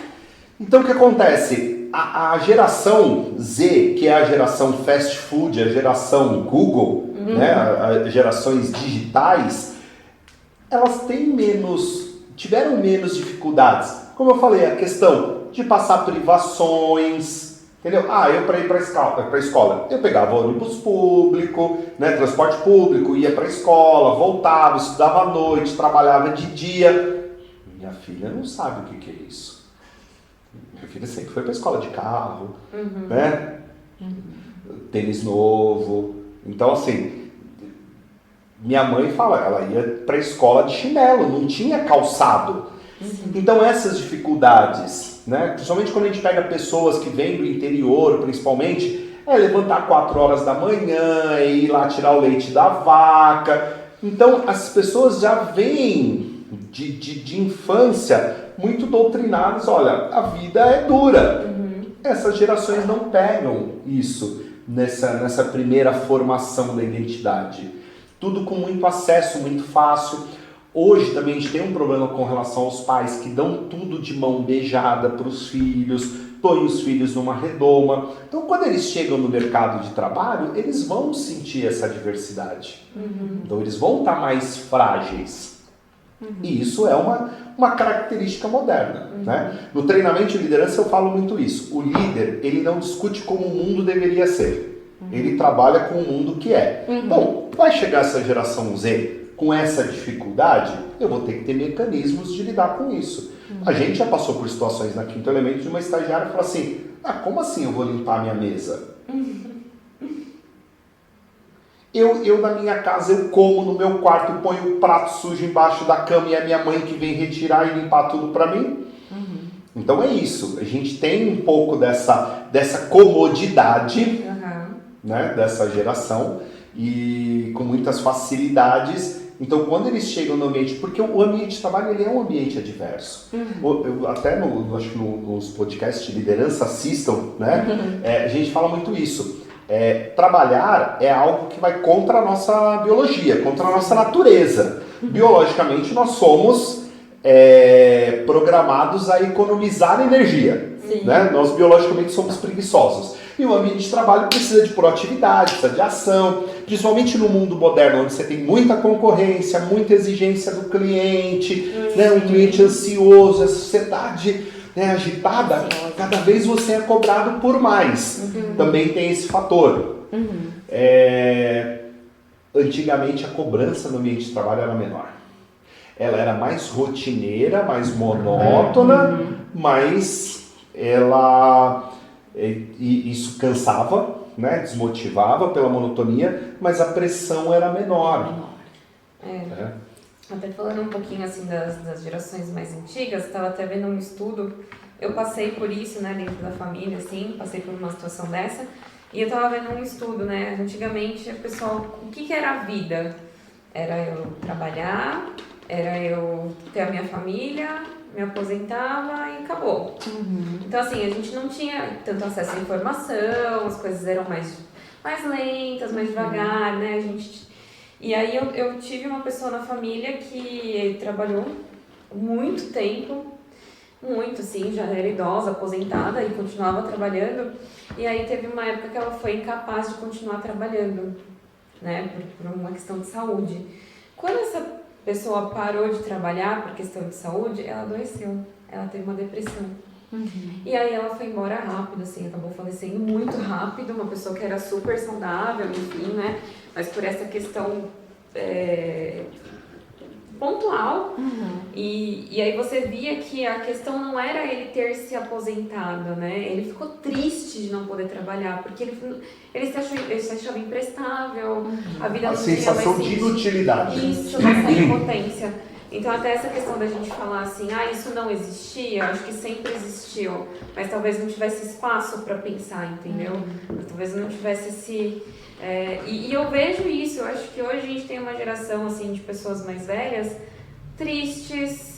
Então o que acontece? A geração Z, que é a geração fast food, a geração Google, né, as gerações digitais, elas tiveram menos dificuldades. Como eu falei, a questão de passar privações, entendeu? Eu para ir para a escola, eu pegava ônibus público, né, transporte público, ia para a escola, voltava, estudava à noite, trabalhava de dia. Minha filha não sabe o que é isso. Minha filha sempre foi para a escola de carro, né? Tênis novo. Então, assim, minha mãe fala, ela ia para a escola de chinelo, não tinha calçado. Então, essas dificuldades, né? Principalmente quando a gente pega pessoas que vêm do interior, principalmente, levantar 4 horas da manhã, ir lá tirar o leite da vaca. Então, as pessoas já vêm de infância muito doutrinadas, olha, a vida é dura. Essas gerações não pegam isso nessa primeira formação da identidade. Tudo com muito acesso, muito fácil. Hoje também a gente tem um problema com relação aos pais que dão tudo de mão beijada para os filhos, põem os filhos numa redoma. Então, quando eles chegam no mercado de trabalho, eles vão sentir essa diversidade. Então, eles vão estar mais frágeis. E isso é uma característica moderna. Né? No treinamento de liderança eu falo muito isso. O líder, ele não discute como o mundo deveria ser. Ele trabalha com o mundo que é. Bom, vai chegar essa geração Z com essa dificuldade, eu vou ter que ter mecanismos de lidar com isso. A gente já passou por situações na Quinto Elemento de uma estagiária que falou assim, como assim eu vou limpar a minha mesa? Eu na minha casa, eu como no meu quarto, eu ponho o prato sujo embaixo da cama e é a minha mãe que vem retirar e limpar tudo para mim. Então é isso, a gente tem um pouco dessa comodidade, né, dessa geração e com muitas facilidades. Então quando eles chegam no ambiente, porque o ambiente de trabalho ele é um ambiente adverso. Eu até acho que nos podcasts de liderança assistam, né, a gente fala muito isso. Trabalhar é algo que vai contra a nossa biologia, contra a nossa natureza. Biologicamente nós somos programados a economizar energia. Né? Nós biologicamente somos preguiçosos. E o ambiente de trabalho precisa de proatividade, precisa de ação, principalmente no mundo moderno, onde você tem muita concorrência, muita exigência do cliente, né? Um cliente ansioso, a sociedade, né, agitada, cada vez você é cobrado por mais. Também tem esse fator. Antigamente a cobrança no ambiente de trabalho era menor. Ela era mais rotineira, mais monótona, mas isso cansava, né? Desmotivava pela monotonia, mas a pressão era menor. Até falando um pouquinho assim das gerações mais antigas, estava até vendo um estudo, eu passei por isso, né, dentro da família, assim, passei por uma situação dessa, e eu estava vendo um estudo, né, antigamente, o pessoal, o que era a vida? Era eu trabalhar, era eu ter a minha família, me aposentava e acabou. Então, assim, a gente não tinha tanto acesso à informação, as coisas eram mais lentas, mais devagar, né? E aí eu tive uma pessoa na família que trabalhou muito tempo, muito, assim, já era idosa, aposentada e continuava trabalhando. E aí teve uma época que ela foi incapaz de continuar trabalhando, né? Por uma questão de saúde. Quando essa pessoa parou de trabalhar por questão de saúde, ela adoeceu, ela teve uma depressão. E aí ela foi embora rápido, assim, acabou falecendo muito rápido, uma pessoa que era super saudável, enfim, né, mas por essa questão pontual, e aí você via que a questão não era ele ter se aposentado, né, ele ficou triste de não poder trabalhar, porque ele se achava imprestável, a vida a não tinha mais sensação de inutilidade. Isso, essa impotência. Então até essa questão da gente falar assim, isso não existia, acho que sempre existiu, mas talvez não tivesse espaço para pensar, entendeu? Talvez não tivesse esse... E eu vejo isso, eu acho que hoje a gente tem uma geração assim, de pessoas mais velhas, tristes,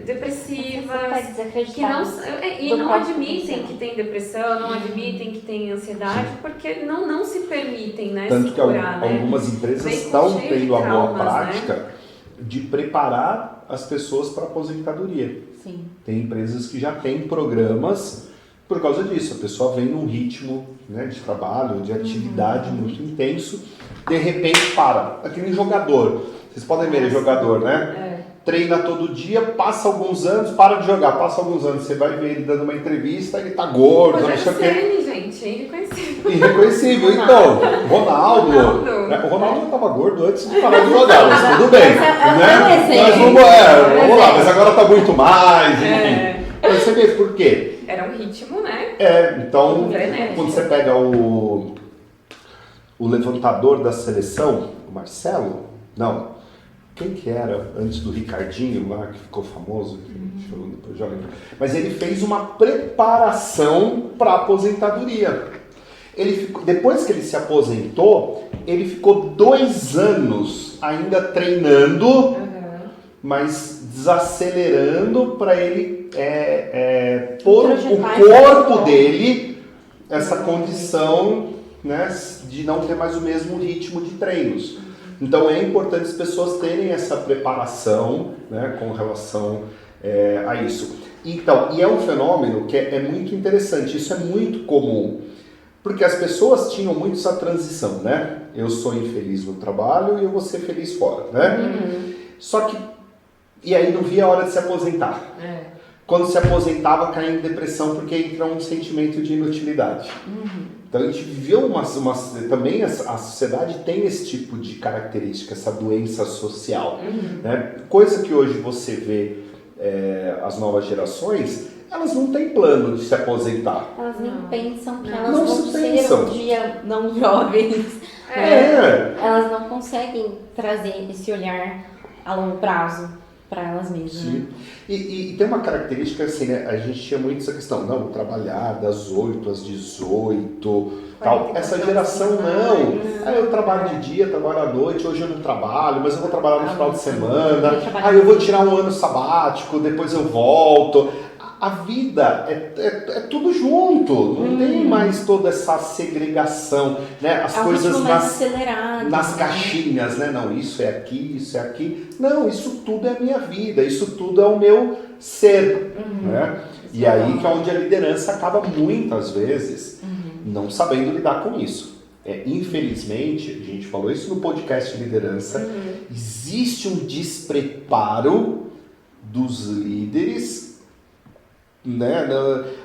depressivas, que não admitem que tem depressão, não admitem que tem ansiedade, porque não se permitem, né, tanto se que curar, algumas empresas estão tendo a boa prática, né, de preparar as pessoas para aposentadoria. Tem empresas que já têm programas por causa disso. A pessoa vem num ritmo, né, de trabalho, de atividade muito intenso, de repente para. Aquele jogador, vocês podem ver jogador, né? Treina todo dia, passa alguns anos, para de jogar, passa alguns anos, você vai ver ele dando uma entrevista, ele tá gordo, não sei o quê. Gente, irreconhecível. Irreconhecível, então, Ronaldo já tava gordo antes de parar de jogar, mas tudo bem, né? Mas vamos lá, mas agora tá muito mais, enfim. Você vê por quê? Era um ritmo, né? Então, quando você pega o levantador da seleção, o Marcelo, quem que era antes do Ricardinho lá, que ficou famoso, mas ele fez uma preparação para a aposentadoria. Depois que ele se aposentou, ele ficou 2 anos ainda treinando, mas desacelerando para ele pôr o corpo dele essa condição, né, de não ter mais o mesmo ritmo de treinos. Então é importante as pessoas terem essa preparação, né, com relação a isso. Então, e é um fenômeno que é muito interessante, isso é muito comum, porque as pessoas tinham muito essa transição, né? Eu sou infeliz no trabalho e eu vou ser feliz fora, né? Só que, e aí não via a hora de se aposentar. Quando se aposentava, caía em depressão porque entra um sentimento de inutilidade. Então a gente viveu também a sociedade tem esse tipo de característica, essa doença social, né? Coisa que hoje você vê as novas gerações, elas não têm plano de se aposentar. Elas nem pensam que elas vão ser um dia não jovens. Elas não conseguem trazer esse olhar a longo prazo para elas mesmas. Sim. Né? E tem uma característica assim, né? A gente tinha muito essa questão, não, trabalhar das 8 às 18, tal. Essa geração não. Eu trabalho de dia, trabalho à noite, hoje eu não trabalho, mas eu vou trabalhar no final de semana. Eu vou tirar um ano sabático, depois eu volto. a vida é tudo junto, não tem mais toda essa segregação, né? As coisas nas caixinhas, né? Não, isso é aqui, isso é aqui. Não, isso tudo é a minha vida, isso tudo é o meu ser, né? E aí que é onde a liderança acaba muitas vezes não sabendo lidar com isso. Infelizmente, a gente falou isso no podcast de liderança, existe um despreparo dos líderes, né?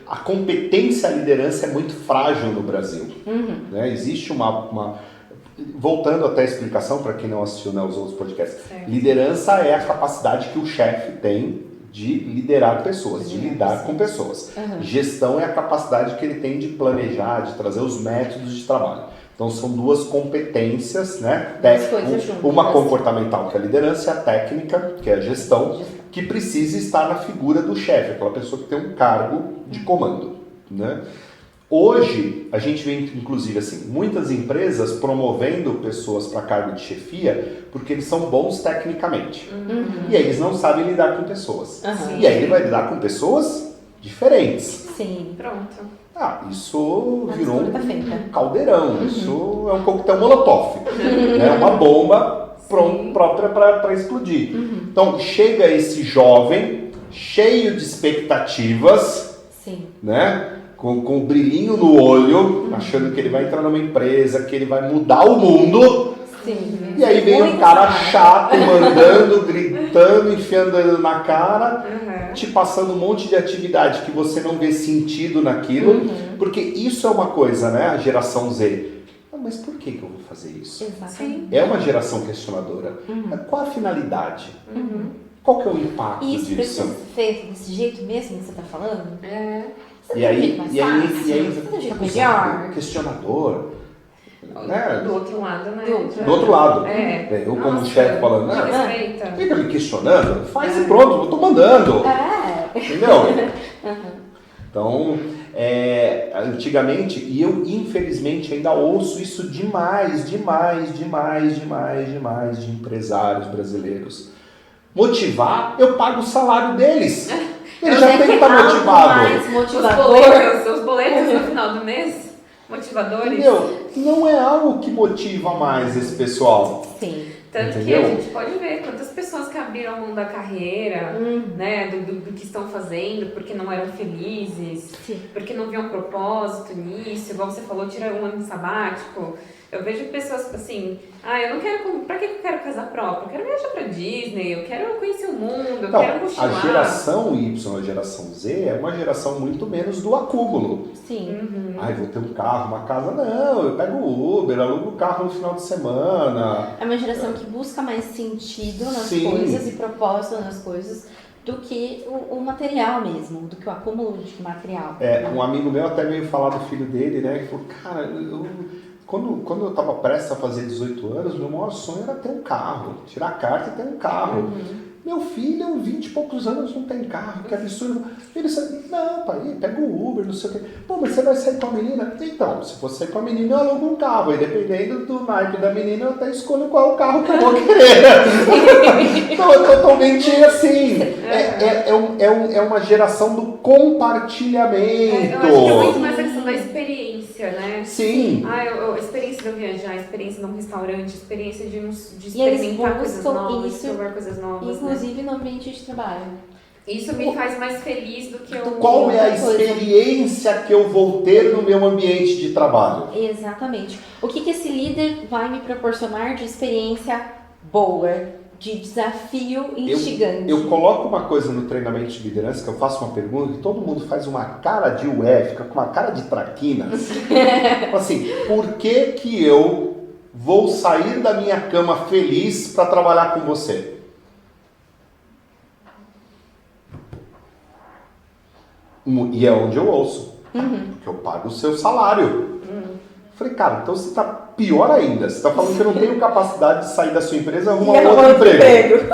A competência à liderança é muito frágil no Brasil. Né? Existe voltando até a explicação para quem não assistiu, né, os outros podcasts, liderança é a capacidade que o chefe tem de liderar pessoas, de lidar com pessoas. Gestão é a capacidade que ele tem de planejar, de trazer os métodos de trabalho. Então são duas competências, né? Uma comportamental, que é a liderança, e a técnica, que é a gestão, que precisa estar na figura do chefe, aquela pessoa que tem um cargo de comando, né? Hoje, a gente vê, inclusive, assim, muitas empresas promovendo pessoas para cargo de chefia porque eles são bons tecnicamente. E aí eles não sabem lidar com pessoas. E aí ele vai lidar com pessoas diferentes. Sim. Pronto. Isso virou um caldeirão. Isso é um coquetel molotov. É uma bomba própria para explodir. Então, chega esse jovem cheio de expectativas, né? Com o brilhinho no olho, achando que ele vai entrar numa empresa, que ele vai mudar o mundo. E aí vem um cara chato, mandando, gritando, enfiando o dedo na cara, te passando um monte de atividade que você não vê sentido naquilo. Porque isso é uma coisa, né? A geração Z. Mas por que eu vou fazer isso? Exatamente. É uma geração questionadora. Mas qual a finalidade? Qual que é o impacto disso? Isso precisa ser feito desse jeito mesmo que você está falando? E aí questionador, né? Do outro lado, né? Do outro lado. Eu como chefe falando, fica me questionando, faz e pronto, eu tô mandando. Entendeu? Então, antigamente, e eu infelizmente ainda ouço isso demais de empresários brasileiros. Motivar, eu pago o salário deles. Ele já tem que estar motivado. Os boletos no final do mês, motivadores. Entendeu? Não é algo que motiva mais esse pessoal. Sim. Tanto que a gente pode ver quantas pessoas que abriram mão da carreira, né, do que estão fazendo, porque não eram felizes, porque não viam propósito nisso, igual você falou, tiraram um ano sabático. Eu vejo pessoas assim, eu não quero, pra que eu quero casa própria? Eu quero viajar pra Disney, eu quero conhecer o mundo, eu quero mochilar. A geração Y, a geração Z, é uma geração muito menos do acúmulo. Sim. Vou ter um carro, uma casa. Não, eu pego o Uber, alugo o carro no final de semana. É uma geração que busca mais sentido nas coisas e propósito nas coisas do que o material mesmo, do que o acúmulo de material. Um amigo meu até veio falar do filho dele, né? Que falou, cara, quando eu estava prestes a fazer 18 anos, meu maior sonho era ter um carro, tirar a carta e ter um carro. Meu filho, 20 e poucos anos, não tem carro, que absurdo. Ele disse, não, pai, pega o Uber, não sei o quê. Pô, mas você vai sair com a menina? Então, se for sair com a menina, eu alugo um carro. E dependendo do naipe da menina, eu até escolho qual é o carro que eu vou querer. Então, é totalmente assim. É uma geração do compartilhamento. Eu acho que é muito mais a questão da experiência, né? Sim. A experiência de eu viajar, a experiência de um restaurante, a experiência de experimentar coisas novas, de provar coisas novas. Inclusive no ambiente de trabalho. Isso me faz mais feliz do que Qual é a experiência que eu vou ter no meu ambiente de trabalho? Exatamente. O que esse líder vai me proporcionar de experiência boa, de desafio instigante? Eu coloco uma coisa no treinamento de liderança, que eu faço uma pergunta, e todo mundo faz uma cara de ué, fica com uma cara de traquinas. Assim, por que eu vou sair da minha cama feliz para trabalhar com você? E é onde eu ouço. Porque eu pago o seu salário. Falei, cara, então você está pior ainda. Você está falando que eu não tenho capacidade de sair da sua empresa e arrumar outro emprego.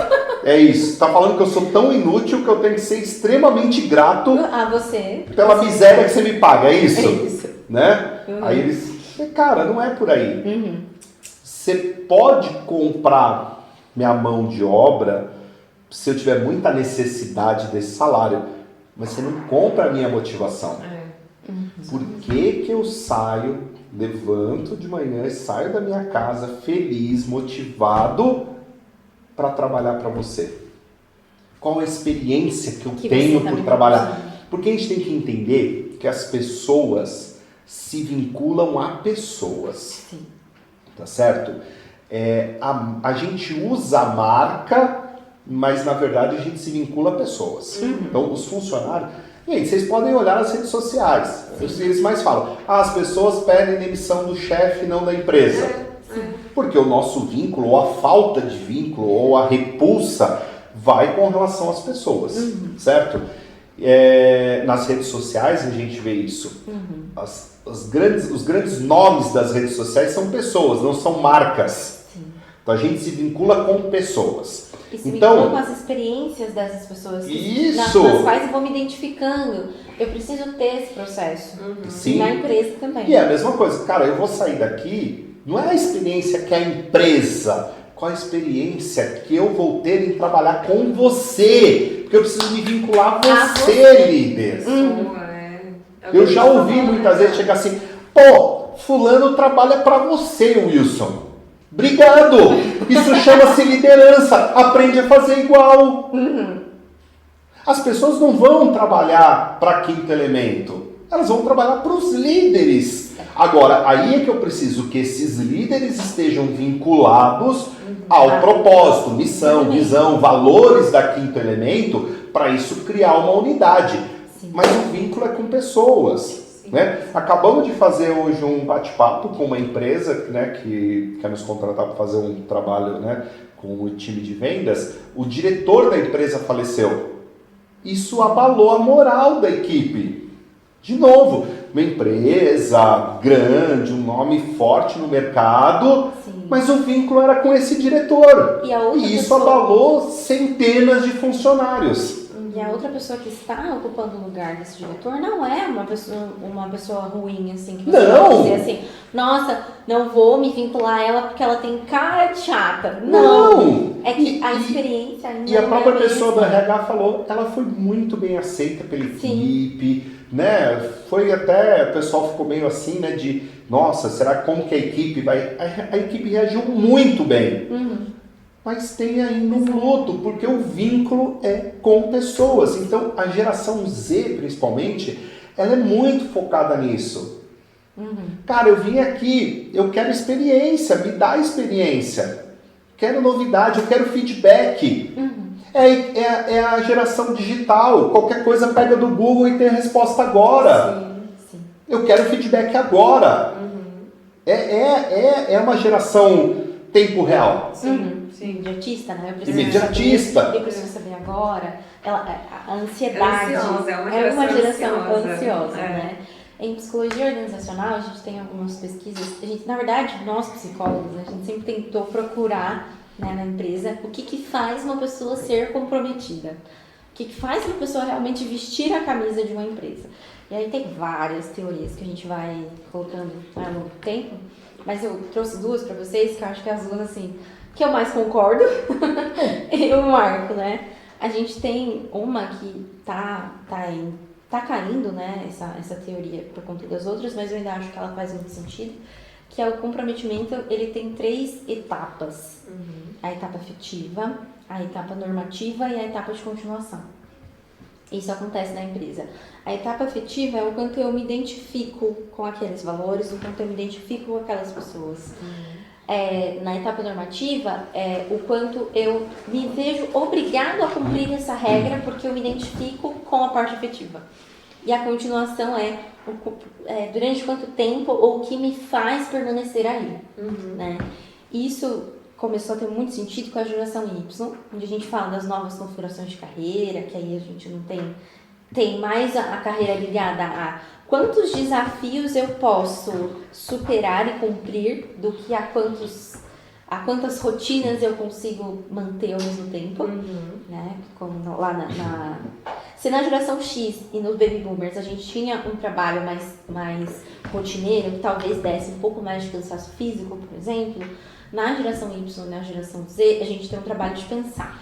É isso. Você está falando que eu sou tão inútil que eu tenho que ser extremamente grato a você pela miséria que você me paga. É isso? É isso. Né? Aí eles... Cara, não é por aí. Você pode comprar minha mão de obra se eu tiver muita necessidade desse salário. mas você não compra a minha motivação. Por que eu saio, levanto de manhã e saio da minha casa feliz, motivado para trabalhar para você? Qual a experiência que eu tenho por trabalhar? Porque a gente tem que entender que as pessoas se vinculam a pessoas. Sim. Tá certo? A gente usa a marca, mas na verdade a gente se vincula a pessoas. Então os funcionários... Gente, vocês podem olhar nas redes sociais. Eles mais falam, as pessoas pedem demissão do chefe, não da empresa. Porque o nosso vínculo, ou a falta de vínculo, ou a repulsa, vai com relação às pessoas, certo? Nas redes sociais a gente vê isso. Os grandes nomes das redes sociais são pessoas, não são marcas. Sim. Então a gente se vincula com pessoas. E se então, vincula com as experiências dessas pessoas nas quais eu vou me identificando. Eu preciso ter esse processo. Sim. E na empresa também. E é a mesma coisa, cara, eu vou sair daqui, não é a experiência que a empresa, qual a experiência que eu vou ter em trabalhar com você, porque eu preciso me vincular a você, líder. Eu já ouvi muitas vezes chegar assim, pô, fulano trabalha para você, Wilson. Obrigado! Isso chama-se liderança. Aprende a fazer igual. As pessoas não vão trabalhar para quinto elemento. Elas vão trabalhar para os líderes. Agora, aí é que eu preciso que esses líderes estejam vinculados ao propósito, missão, visão, valores da quinto elemento, para isso criar uma unidade. Mas o vínculo é com pessoas. Né? Acabamos de fazer hoje um bate-papo com uma empresa, né, que quer nos contratar para fazer um trabalho, né, com o time de vendas. O diretor da empresa faleceu. Isso abalou a moral da equipe. De novo, uma empresa grande, um nome forte no mercado, mas o vínculo era com esse diretor. E isso abalou centenas de funcionários. E a outra pessoa que está ocupando o lugar desse diretor não é uma pessoa ruim, assim, que você vai dizer assim, nossa, não vou me vincular a ela porque ela tem cara de chata. Não! É que a experiência ainda E a própria pessoa do RH falou, ela foi muito bem aceita pela equipe, né? Foi até, o pessoal ficou meio assim, né, de, nossa, será como que a equipe vai... A equipe reagiu muito bem. Mas tem ainda um luto, porque o vínculo é com pessoas. Então, a geração Z, principalmente, ela é muito focada nisso. Cara, eu vim aqui, eu quero experiência, me dá experiência. Quero novidade, eu quero feedback. É a geração digital. Qualquer coisa pega do Google e tem a resposta agora. Eu quero feedback agora. É uma geração tempo real. Imediatista, né? Eu preciso saber agora. A ansiedade. É uma geração ansiosa, né? Em psicologia organizacional, a gente tem algumas pesquisas. Na verdade, nós psicólogos, a gente sempre tentou procurar, né, na empresa o que faz uma pessoa ser comprometida. O que faz uma pessoa realmente vestir a camisa de uma empresa. E aí tem várias teorias que a gente vai colocando ao longo do tempo. Mas eu trouxe duas para vocês, que eu acho que as duas, assim, que eu mais concordo, e o Marco, né? A gente tem uma que tá caindo, né, essa teoria por conta das outras, mas eu ainda acho que ela faz muito sentido, que é o comprometimento, ele tem 3 etapas. A etapa afetiva, a etapa normativa e a etapa de continuação. Isso acontece na empresa. A etapa afetiva é o quanto eu me identifico com aqueles valores, o quanto eu me identifico com aquelas pessoas. Na etapa normativa, é o quanto eu me vejo obrigado a cumprir essa regra porque eu me identifico com a parte afetiva. E a continuação é durante quanto tempo ou o que me faz permanecer aí. Né? Isso começou a ter muito sentido com a geração Y, onde a gente fala das novas configurações de carreira, que aí a gente não tem mais a carreira ligada a quantos desafios eu posso superar e cumprir do que a quantas rotinas eu consigo manter ao mesmo tempo, né? Como lá se na geração X e nos baby boomers a gente tinha um trabalho mais rotineiro, que talvez desse um pouco mais de cansaço físico, por exemplo, na geração Y e na geração Z a gente tem um trabalho de pensar.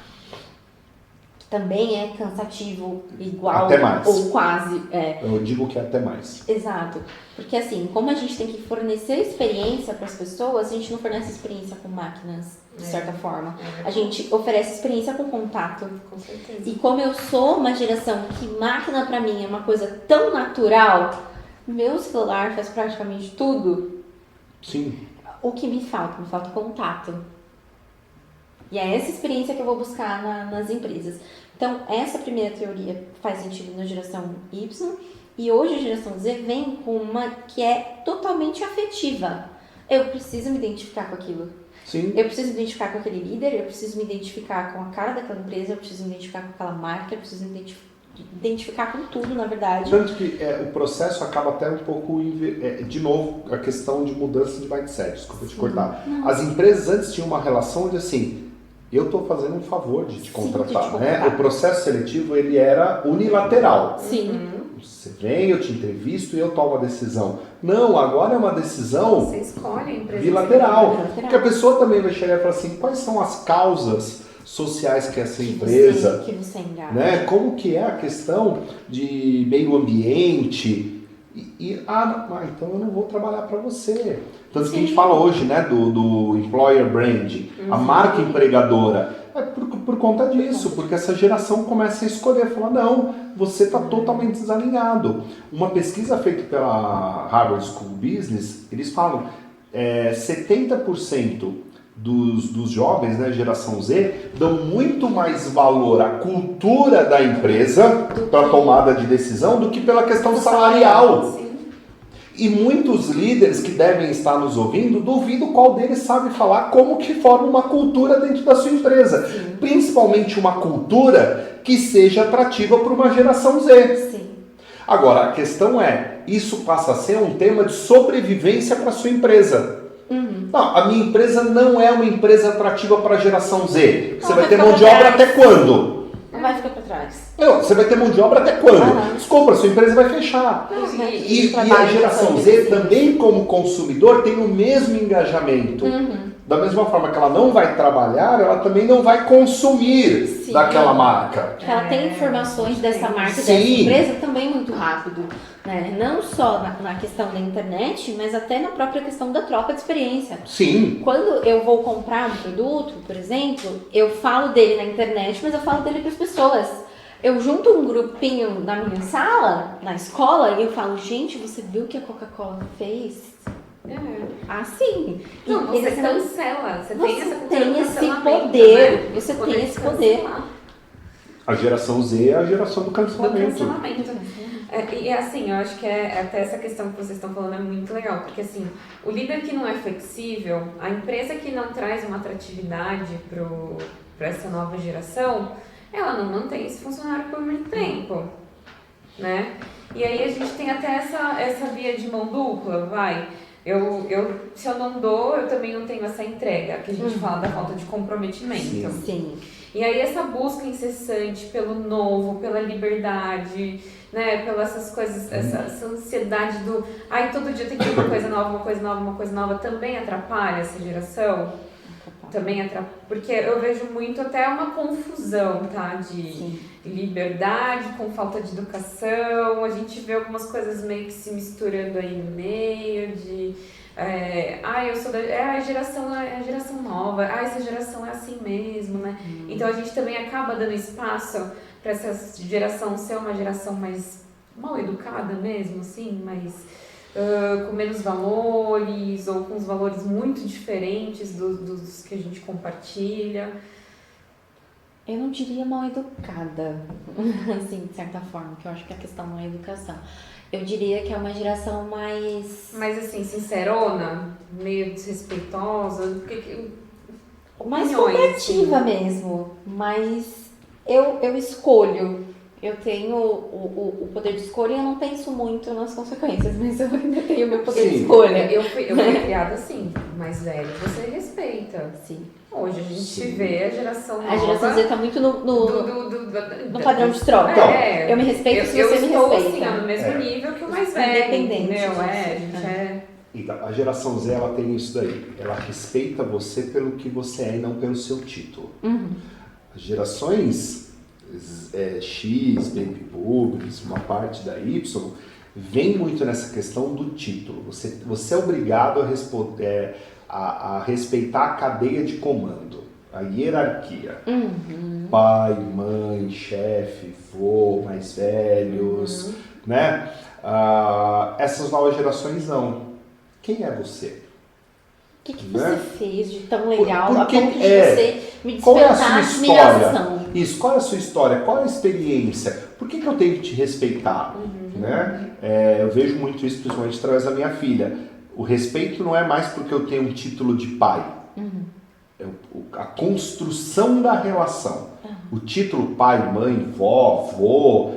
também é cansativo, igual Até mais. ou quase. Eu digo que é até mais. Exato. Porque assim, como a gente tem que fornecer experiência para as pessoas, a gente não fornece experiência com máquinas, de certa forma. A gente oferece experiência com contato. Com certeza. E como eu sou uma geração que máquina para mim é uma coisa tão natural, meu celular faz praticamente tudo. Sim. O que me falta? Me falta contato. E é essa experiência que eu vou buscar nas empresas. Então, essa primeira teoria faz sentido na geração Y. E hoje a geração Z vem com uma que é totalmente afetiva. Eu preciso me identificar com aquilo. Sim. Eu preciso me identificar com aquele líder, eu preciso me identificar com a cara daquela empresa, eu preciso me identificar com aquela marca, eu preciso me identificar com tudo, na verdade. Tanto que o processo acaba até um pouco, de novo, a questão de mudança de mindset, desculpa te cortar. As empresas antes tinham uma relação de assim, eu estou fazendo um favor de te contratar, né? O processo seletivo, ele era unilateral. Sim. Você vem, eu te entrevisto e eu tomo a decisão. Não, agora é uma decisão Você escolhe a empresa bilateral. Porque a pessoa também vai chegar e falar assim, quais são as causas sociais que essa empresa... Que você engaja. Né? Como que é a questão de meio ambiente... então eu não vou trabalhar para você. Tanto que a gente fala hoje, né, do employer branding, a marca empregadora. É por conta disso, porque essa geração começa a escolher, falar, não, você está totalmente desalinhado. Uma pesquisa feita pela Harvard School of Business, eles falam 70% dos jovens, né, geração Z, dão muito mais valor à cultura da empresa para a tomada de decisão do que pela questão salarial. Sim. E muitos líderes que devem estar nos ouvindo, duvido qual deles sabe falar como que forma uma cultura dentro da sua empresa. Sim. Principalmente uma cultura que seja atrativa para uma geração Z. Sim. Agora, a questão é, isso passa a ser um tema de sobrevivência para a sua empresa. Não, a minha empresa não é uma empresa atrativa para a geração Z. Você vai ter mão de obra até quando? Não vai ficar para trás. Não, você vai ter mão de obra até quando? Desculpa, a sua empresa vai fechar. E a geração Z também, como consumidor, tem o mesmo engajamento. Da mesma forma que ela não vai trabalhar, ela também não vai consumir daquela marca. Ela tem informações dessa marca e dessa empresa também muito rápido. Né? Não só na questão da internet, mas até na própria questão da troca de experiência. Sim. Quando eu vou comprar um produto, por exemplo, eu falo dele na internet, mas eu falo dele para as pessoas. Eu junto um grupinho na minha sala, na escola, e eu falo, gente, você viu o que a Coca-Cola fez? Assim. Não, você cancela. Você tem essa cultura tem do esse cancelamento, poder. né? Você Poder tem de esse poder. cancelar. A geração Z é a geração do cancelamento. E assim, eu acho que até essa questão que vocês estão falando é muito legal, porque assim, o líder que não é flexível, a empresa que não traz uma atratividade para essa nova geração, ela não mantém esse funcionário por muito tempo, né? E aí a gente tem até essa via de mão dupla, vai. Se eu não dou, eu também não tenho essa entrega, que a gente fala da falta de comprometimento. Sim. E aí essa busca incessante pelo novo, pela liberdade, né, pelas essas coisas, essa ansiedade do todo dia tem que ter uma coisa nova, uma coisa nova, uma coisa nova, também atrapalha essa geração? Também atrapalha, porque eu vejo muito até uma confusão, tá, de liberdade com falta de educação, a gente vê algumas coisas meio que se misturando aí no meio, de eu sou a geração nova, essa geração é assim mesmo, né? Então a gente também acaba dando espaço para essa geração ser uma geração mais mal educada mesmo, assim, mais com menos valores ou com os valores muito diferentes dos que a gente compartilha. Eu não diria mal educada, assim, de certa forma, que eu acho que a questão não é educação. Eu diria que é uma geração mais assim, sincerona, meio desrespeitosa, mais combativa assim. Mesmo, mas eu escolho. Eu tenho o poder de escolha e eu não penso muito nas consequências, mas eu ainda tenho o meu poder de escolha. Eu fui criada assim, mais velho, você respeita. Sim. Hoje a gente vê a geração nova. A geração Z tá muito no padrão de troca. Eu me respeito se você me respeita. Eu estou assim, no mesmo nível que o mais velho. Independente. Então, a geração Z, ela tem isso daí. Ela respeita você pelo que você é e não pelo seu título. As gerações X, Baby Boomers, uma parte da Y, vem muito nessa questão do título. Você é obrigado a respeitar a cadeia de comando, a hierarquia. Pai, mãe, chefe, vô, mais velhos, né? Essas novas gerações não. Quem é você? O que você fez de tão legal a ponto de você me qual é a despertar sua admiração? Isso, qual é a sua história? Qual é a experiência? Por que eu tenho que te respeitar? Né? Eu vejo muito isso, principalmente através da minha filha. O respeito não é mais porque eu tenho um título de pai. É a construção da relação. O título pai, mãe, vó, vô,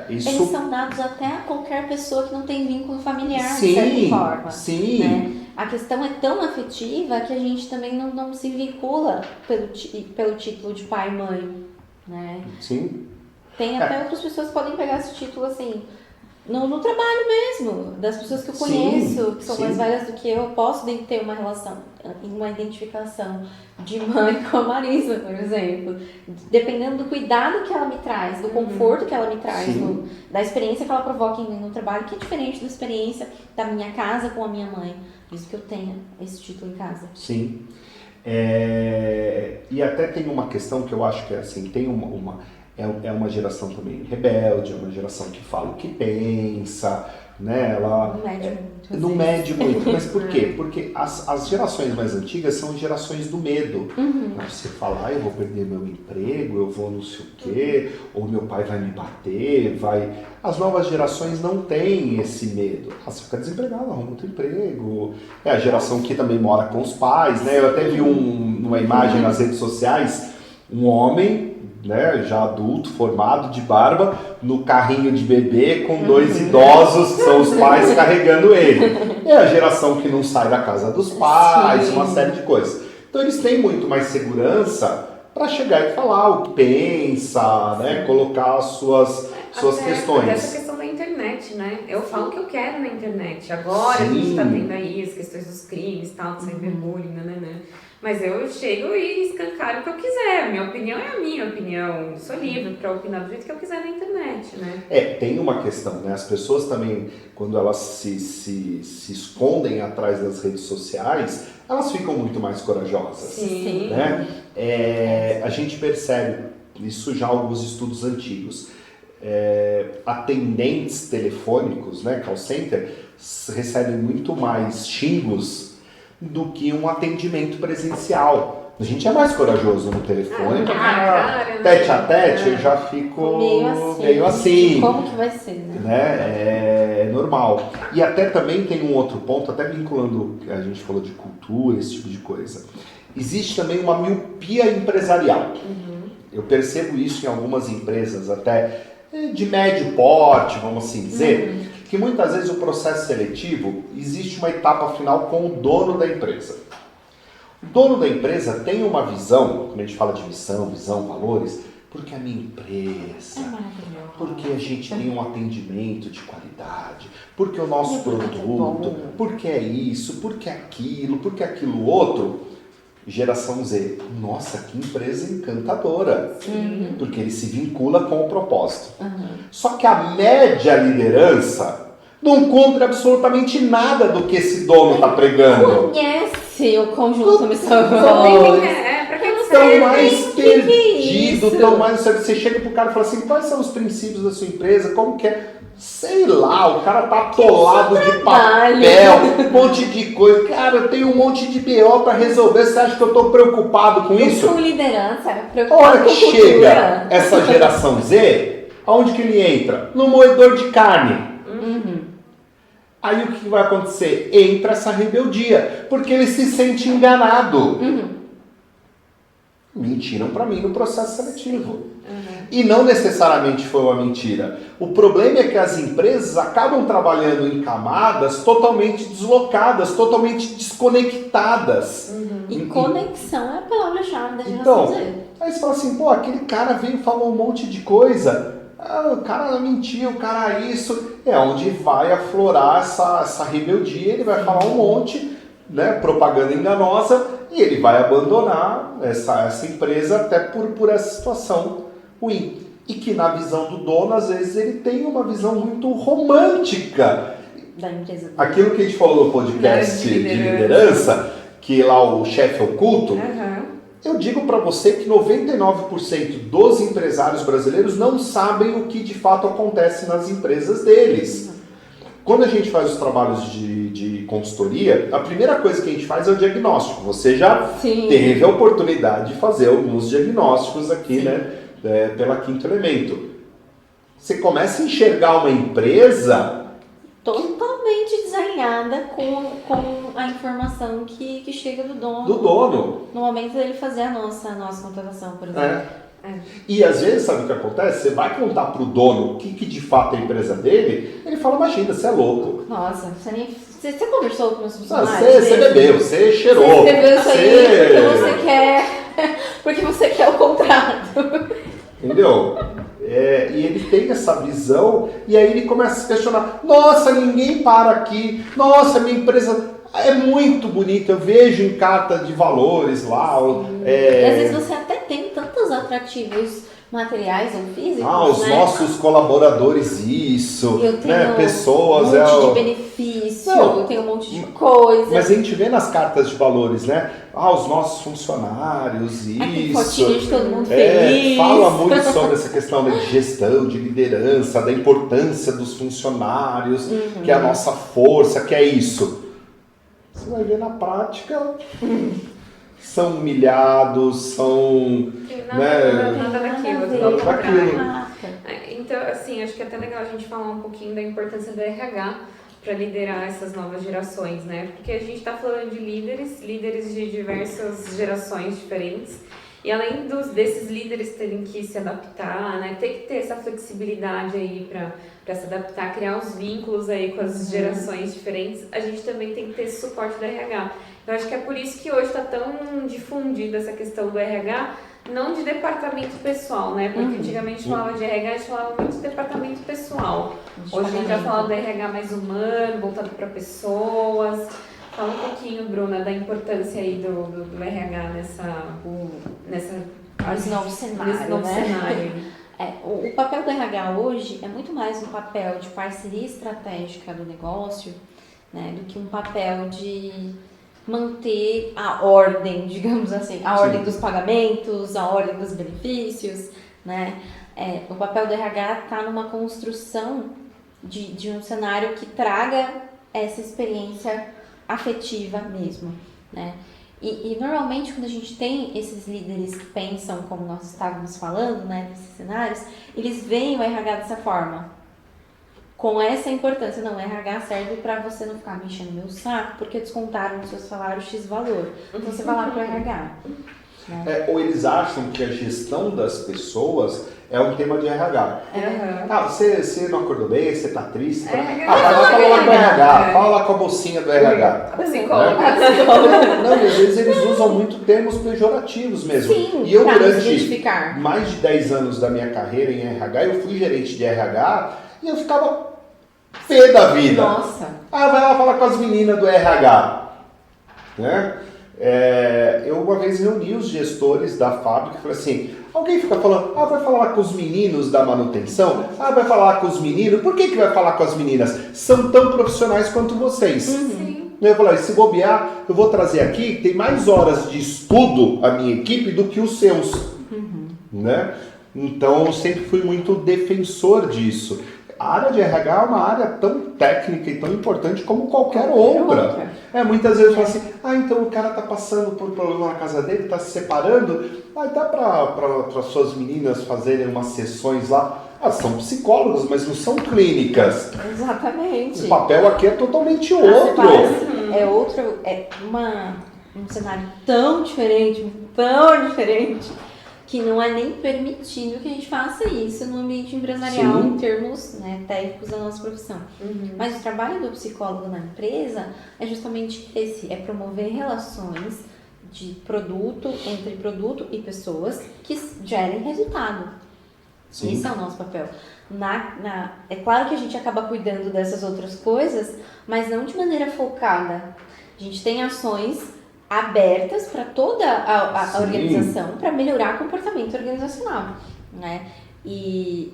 isso... Eles são dados até a qualquer pessoa que não tem vínculo familiar, sim, de certa forma. Sim. Né? A questão é tão afetiva que a gente também não se vincula pelo título de pai e mãe. Né? Sim. Tem até outras pessoas que podem pegar esse título assim... No trabalho mesmo, das pessoas que eu conheço, que são mais velhas do que eu posso ter uma relação, uma identificação de mãe com a Marisa, por exemplo. Dependendo do cuidado que ela me traz, do conforto que ela me traz, da experiência que ela provoca em mim no trabalho, que é diferente da experiência da minha casa com a minha mãe. Por isso que eu tenho esse título em casa. Sim. E até tem uma questão que eu acho que é assim, tem é uma geração também rebelde, é uma geração que fala o que pensa, né? Ela não mede muito. Mas por quê? Porque as gerações mais antigas são gerações do medo. Você fala, eu vou perder meu emprego, eu vou não sei o quê, ou meu pai vai me bater, As novas gerações não têm esse medo. Você fica desempregado, arruma outro emprego. É a geração que também mora com os pais, né? Eu até vi uma imagem nas redes sociais, um homem, né, já adulto, formado, de barba, no carrinho de bebê com 2 idosos, que são os pais, carregando ele. É a geração que não sai da casa dos pais, uma série de coisas. Então eles têm muito mais segurança para chegar e falar o que pensa, né, colocar as suas questões. Essa questão da internet, né? Eu falo o que eu quero na internet. Agora a gente tá tendo aí as questões dos crimes, tal, do cyberbullying, né? Mas eu chego e escancaro o que eu quiser. Minha opinião é a minha opinião. Eu sou livre para opinar do jeito que eu quiser na internet, né? Tem uma questão, né? As pessoas também, quando elas se escondem atrás das redes sociais, elas ficam muito mais corajosas. Sim. Né? A gente percebe, isso já em alguns estudos antigos, atendentes telefônicos, né, call center, recebem muito mais xingos do que um atendimento presencial. A gente é mais corajoso no telefone, tete a tete, eu já fico meio assim. Como que vai ser, né? É normal. E até também tem um outro ponto, até vinculando, a gente falou de cultura, esse tipo de coisa. Existe também uma miopia empresarial. Eu percebo isso em algumas empresas, até de médio porte, vamos assim dizer, que muitas vezes o processo seletivo existe uma etapa final com o dono da empresa. O dono da empresa tem uma visão, quando a gente fala de missão, visão, valores, porque a minha empresa, porque a gente tem um atendimento de qualidade, porque o nosso produto, porque é isso, porque é aquilo, porque aquilo outro. Geração Z, nossa, que empresa encantadora, porque ele se vincula com o propósito. Só que a média liderança não cumpre absolutamente nada do que esse dono está pregando. Conhece o conjunto missão. Estão mais perdidos, estão mais... Você chega pro cara e fala assim, quais são os princípios da sua empresa, como que é? Sei lá, o cara tá atolado de papel, um monte de coisa. Cara, eu tenho um monte de BO para resolver, você acha que eu tô preocupado com isso? Com liderança, preocupado a hora com que chega essa geração Z, aonde que ele entra? No moedor de carne. Aí o que vai acontecer? Entra essa rebeldia, porque ele se sente enganado. Mentiram para mim no processo seletivo. E não necessariamente foi uma mentira. O problema é que as empresas acabam trabalhando em camadas totalmente deslocadas, totalmente desconectadas. E conexão é a palavra-chave da geração então, Z. Aí você fala assim, aquele cara veio e falou um monte de coisa. O cara mentiu, o cara isso. É onde vai aflorar essa rebeldia, ele vai falar um monte, né, propaganda enganosa, e ele vai abandonar essa empresa até por essa situação ruim. e que na visão do dono, às vezes, ele tem uma visão muito romântica. Da empresa. Aquilo que a gente falou no podcast de liderança, que lá o chefe oculto, eu digo para você que 99% dos empresários brasileiros não sabem o que de fato acontece nas empresas deles. Quando a gente faz os trabalhos de consultoria, a primeira coisa que a gente faz é o diagnóstico. Você já teve a oportunidade de fazer alguns diagnósticos aqui, né, pela Quinto Elemento. Você começa a enxergar uma empresa totalmente desalinhada com a informação que chega do dono. Do dono. No momento dele fazer a nossa contratação, por exemplo. E às vezes, sabe o que acontece? Você vai contar pro dono o que de fato é a empresa dele, ele fala, imagina, você é louco. Nossa, você conversou com os funcionários? Você bebeu, você cheirou. Você escreveu isso aí porque você quer o contrato. Entendeu? E ele tem essa visão, e aí ele começa a se questionar, nossa, ninguém para aqui, nossa, minha empresa é muito bonita, eu vejo em carta de valores lá. E às vezes você até tem tantos atrativos materiais ou físicos, os nossos colaboradores, isso, eu tenho né? Pessoas, um monte de benefício, eu tenho um monte de coisa. Mas a gente vê nas cartas de valores, né? Os nossos funcionários, isso. Tem fotinho de todo mundo feliz. Fala muito sobre essa questão de gestão, de liderança, da importância dos funcionários, que é a nossa força, que é isso. Você vai ver na prática, são humilhados, são... Nada daquilo. Daquilo. Então, assim, acho que é até legal a gente falar um pouquinho da importância do RH para liderar essas novas gerações, né? Porque a gente está falando de líderes de diversas gerações diferentes. E além desses líderes terem que se adaptar, né? Ter que ter essa flexibilidade aí para se adaptar, criar os vínculos aí com as gerações diferentes, a gente também tem que ter esse suporte do RH. Eu acho que é por isso que hoje está tão difundida essa questão do RH, não de departamento pessoal, né? Porque antigamente falava de RH, a gente falava muito de departamento pessoal. Hoje a gente já fala do RH mais humano, voltado para pessoas. Fala um pouquinho, Bruna, da importância aí do RH nesse novo cenário. O papel do RH hoje é muito mais um papel de parceria estratégica do negócio, né, do que um papel de manter a ordem, digamos assim, a ordem dos pagamentos, a ordem dos benefícios, né? O papel do RH está numa construção de um cenário que traga essa experiência afetiva mesmo, né? E normalmente quando a gente tem esses líderes que pensam como nós estávamos falando, né, nesses cenários, eles veem o RH dessa forma, com essa importância. Não, o RH serve para você não ficar me enchendo meu saco porque descontaram no seu salário X valor. Então você vai lá pro RH. Né? Ou eles acham que a gestão das pessoas é um tema de RH. Você não acordou bem, você tá triste. Vai lá com o RH, fala lá com a mocinha do RH. Psicóloga. Não, e às vezes eles usam muito termos pejorativos mesmo. Sim, e eu durante identificar. mais de 10 anos da minha carreira em RH, eu fui gerente de RH e eu ficava pé da vida. Nossa. Vai lá falar com as meninas do RH. Né? Eu uma vez reuni os gestores da fábrica e falei assim, alguém fica falando, vai falar com os meninos da manutenção? Vai falar com os meninos? Por que vai falar com as meninas? São tão profissionais quanto vocês. Sim. Eu falei, se bobear, eu vou trazer aqui, tem mais horas de estudo a minha equipe do que os seus. Né? Então eu sempre fui muito defensor disso. A área de RH é uma área tão técnica e tão importante como qualquer outra. Muitas vezes eu falo assim, então o cara está passando por um problema na casa dele, está se separando, dá para as suas meninas fazerem umas sessões lá. São psicólogos, mas não são clínicas. Exatamente. O papel aqui é totalmente outro. Um cenário tão diferente, que não é nem permitido que a gente faça isso no ambiente empresarial, em termos, né, técnicos da nossa profissão. Mas o trabalho do psicólogo na empresa é justamente esse, é promover relações de entre produto e pessoas que gerem resultado. Sim. Esse é o nosso papel. É claro que a gente acaba cuidando dessas outras coisas, mas não de maneira focada. A gente tem ações abertas para toda a organização para melhorar o comportamento organizacional, né? E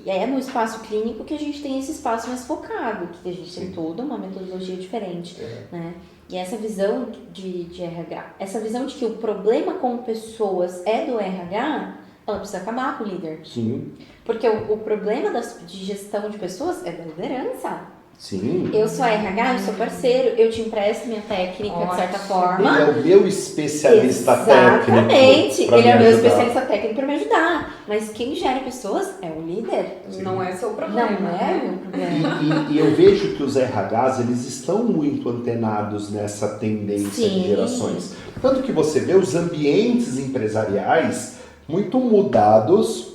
é no espaço clínico que a gente tem esse espaço mais focado, que a gente tem toda uma metodologia diferente, né? E essa visão de RH, essa visão de que o problema com pessoas é do RH, ela precisa acabar com o líder. Sim. Porque o problema de gestão de pessoas é da liderança. Sim. Eu sou RH, eu sou parceiro, eu te empresto minha técnica de certa forma. Ele é o meu especialista técnico. Exatamente, ele é o meu ajudar. especialista técnico para me ajudar. Mas quem gera pessoas é o líder. Sim. Não é seu problema. Não é o meu problema. E eu vejo que os RHs, eles estão muito antenados nessa tendência de gerações. Tanto que você vê os ambientes empresariais muito mudados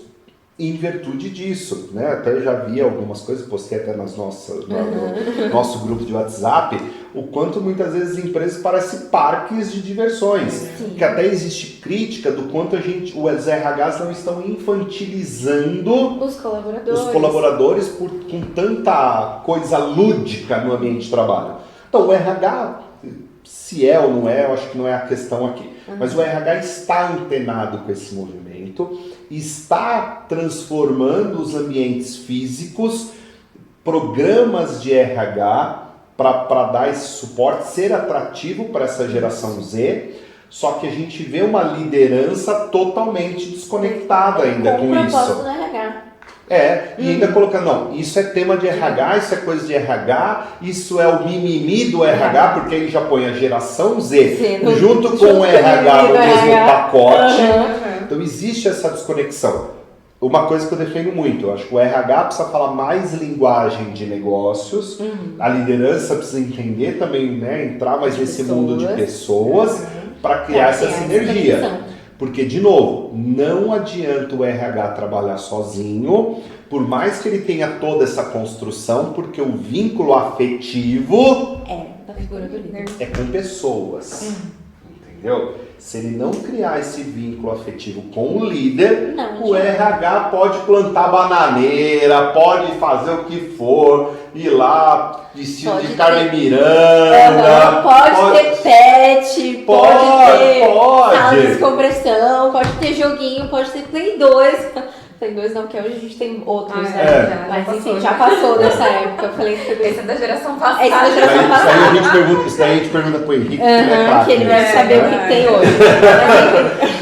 em virtude disso, né? Até já vi algumas coisas, postei até no nosso grupo de WhatsApp, o quanto muitas vezes empresas parecem parques de diversões. Sim. Que até existe crítica do quanto os RHs não estão infantilizando Os colaboradores com tanta coisa lúdica no ambiente de trabalho. Então o RH, se é ou não é, eu acho que não é a questão aqui. Mas o RH está antenado com esse movimento, está transformando os ambientes físicos, programas de RH para dar esse suporte, ser atrativo para essa geração Z, só que a gente vê uma liderança totalmente desconectada ainda com o isso. propósito do RH. E ainda colocando, não, isso é tema de RH, isso é coisa de RH, isso é o mimimi do RH, porque aí já põe a geração Z junto com o RH no mesmo pacote. Então existe essa desconexão. Uma coisa que eu defendo muito, eu acho que o RH precisa falar mais linguagem de negócios, a liderança precisa entender também, né, entrar mais nesse mundo de pessoas para criar essa sinergia. Porque, de novo, não adianta o RH trabalhar sozinho, por mais que ele tenha toda essa construção, porque o vínculo afetivo da figura do líder. é com pessoas. Entendeu? Se ele não criar esse vínculo afetivo com o líder, o RH pode plantar bananeira, pode fazer o que for, ir lá, vestido de Carmen Miranda. Pode ter pet, pode ter sala de pode. descompressão, pode ter joguinho, pode ter Play 2. Play 2 não, porque hoje a gente tem outros, né? Mas enfim, já passou dessa época. Eu falei que esse é da geração passada. Esse é da geração passada. Isso daí a gente pergunta pro Henrique, que ele vai saber o que tem hoje.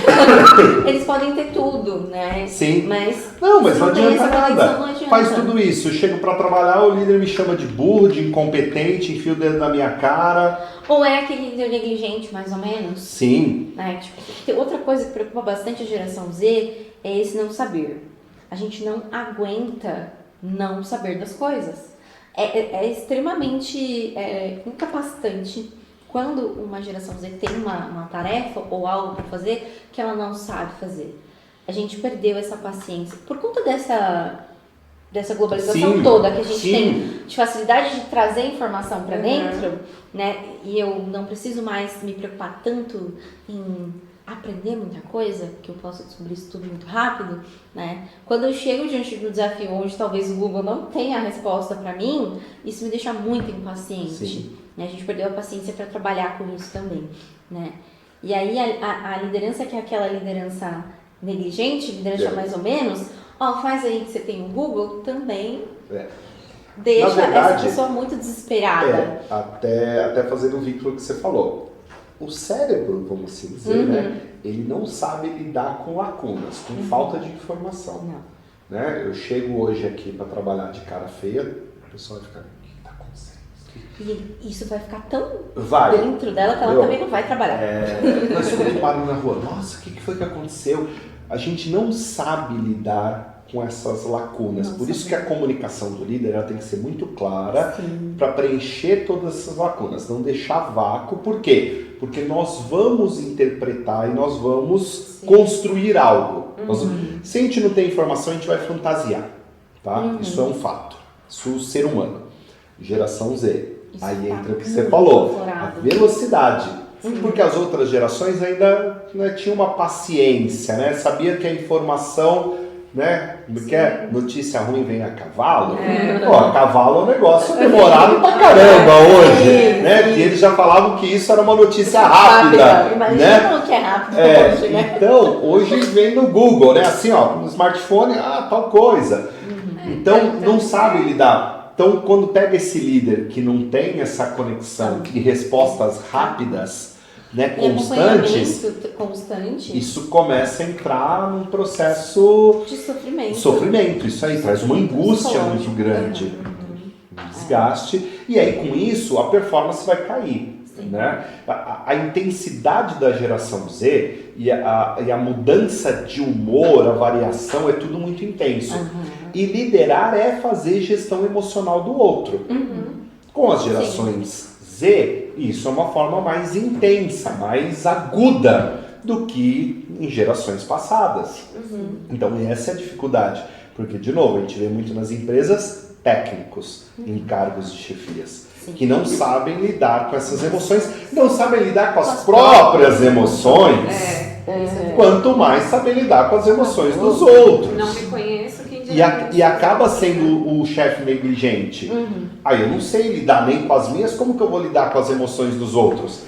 Mas, enfim, eles podem ter tudo, né? Sim. Mas não tem adianta essa nada. conexão, não adianta. Faz tudo isso. Eu chego pra trabalhar, o líder me chama de burro, de incompetente, enfia o dedo na minha cara. Ou é aquele líder negligente, mais ou menos? Sim. Né? Tipo, tem outra coisa que preocupa bastante a geração Z é esse não saber. A gente não aguenta não saber das coisas. É extremamente incapacitante quando uma geração Z tem uma tarefa ou algo para fazer que ela não sabe fazer. A gente perdeu essa paciência por conta dessa globalização toda que a gente tem de facilidade de trazer informação para dentro, né? E eu não preciso mais me preocupar tanto em aprender muita coisa, que eu posso descobrir isso tudo muito rápido, né? Quando eu chego diante do desafio onde talvez o Google não tenha a resposta para mim, isso me deixa muito impaciente. Né? A gente perdeu a paciência para trabalhar com isso também, né? E aí a liderança, que é aquela liderança negligente, liderança mais ou menos, faz aí que você tem o Google, também deixa verdade, essa pessoa muito desesperada. Até fazendo o vínculo que você falou. O cérebro, vamos assim dizer, né, ele não sabe lidar com lacunas, com falta de informação. Né? Eu chego hoje aqui para trabalhar de cara feia, o pessoal vai ficar, o que está acontecendo? E isso vai ficar tão dentro dela que ela também não vai trabalhar. Nós somos barulho na rua, nossa, o que foi que aconteceu? A gente não sabe lidar com essas lacunas. Por isso que a comunicação do líder ela tem que ser muito clara para preencher todas essas lacunas, não deixar vácuo. Por quê? Porque nós vamos interpretar e nós vamos construir algo. Se a gente não tem informação, a gente vai fantasiar. Tá? Isso é um fato. Isso é o ser humano. Geração Z. Isso aí entra o que você falou. A velocidade. Porque as outras gerações ainda tinham uma paciência, né? Sabia que a informação né? Porque é notícia ruim vem a cavalo. Pô, a cavalo é um negócio demorado pra caramba hoje, né? E eles já falavam que isso era uma notícia rápida, Imagina o que é rápido hoje, né? Então, hoje vem no Google, né? Assim, ó, no smartphone, tal coisa. Então, não sabe lidar. Então, quando pega esse líder que não tem essa conexão de respostas rápidas, né, constante, isso começa a entrar num processo de sofrimento. Sofrimento, isso aí, traz uma angústia muito grande, um desgaste, e aí com isso a performance vai cair. Né? A intensidade da geração Z e a mudança de humor, a variação, é tudo muito intenso. E liderar é fazer gestão emocional do outro. Com as gerações Z, isso é uma forma mais intensa, mais aguda do que em gerações passadas. Então essa é a dificuldade, porque de novo a gente vê muito nas empresas técnicos em cargos de chefias que não sabem lidar com essas emoções, não sabem lidar com as próprias emoções, quanto mais sabem lidar com as emoções dos outros. Não me conheço, quem E acaba sendo o chefe negligente. Aí eu não sei lidar nem com as minhas, como que eu vou lidar com as emoções dos outros?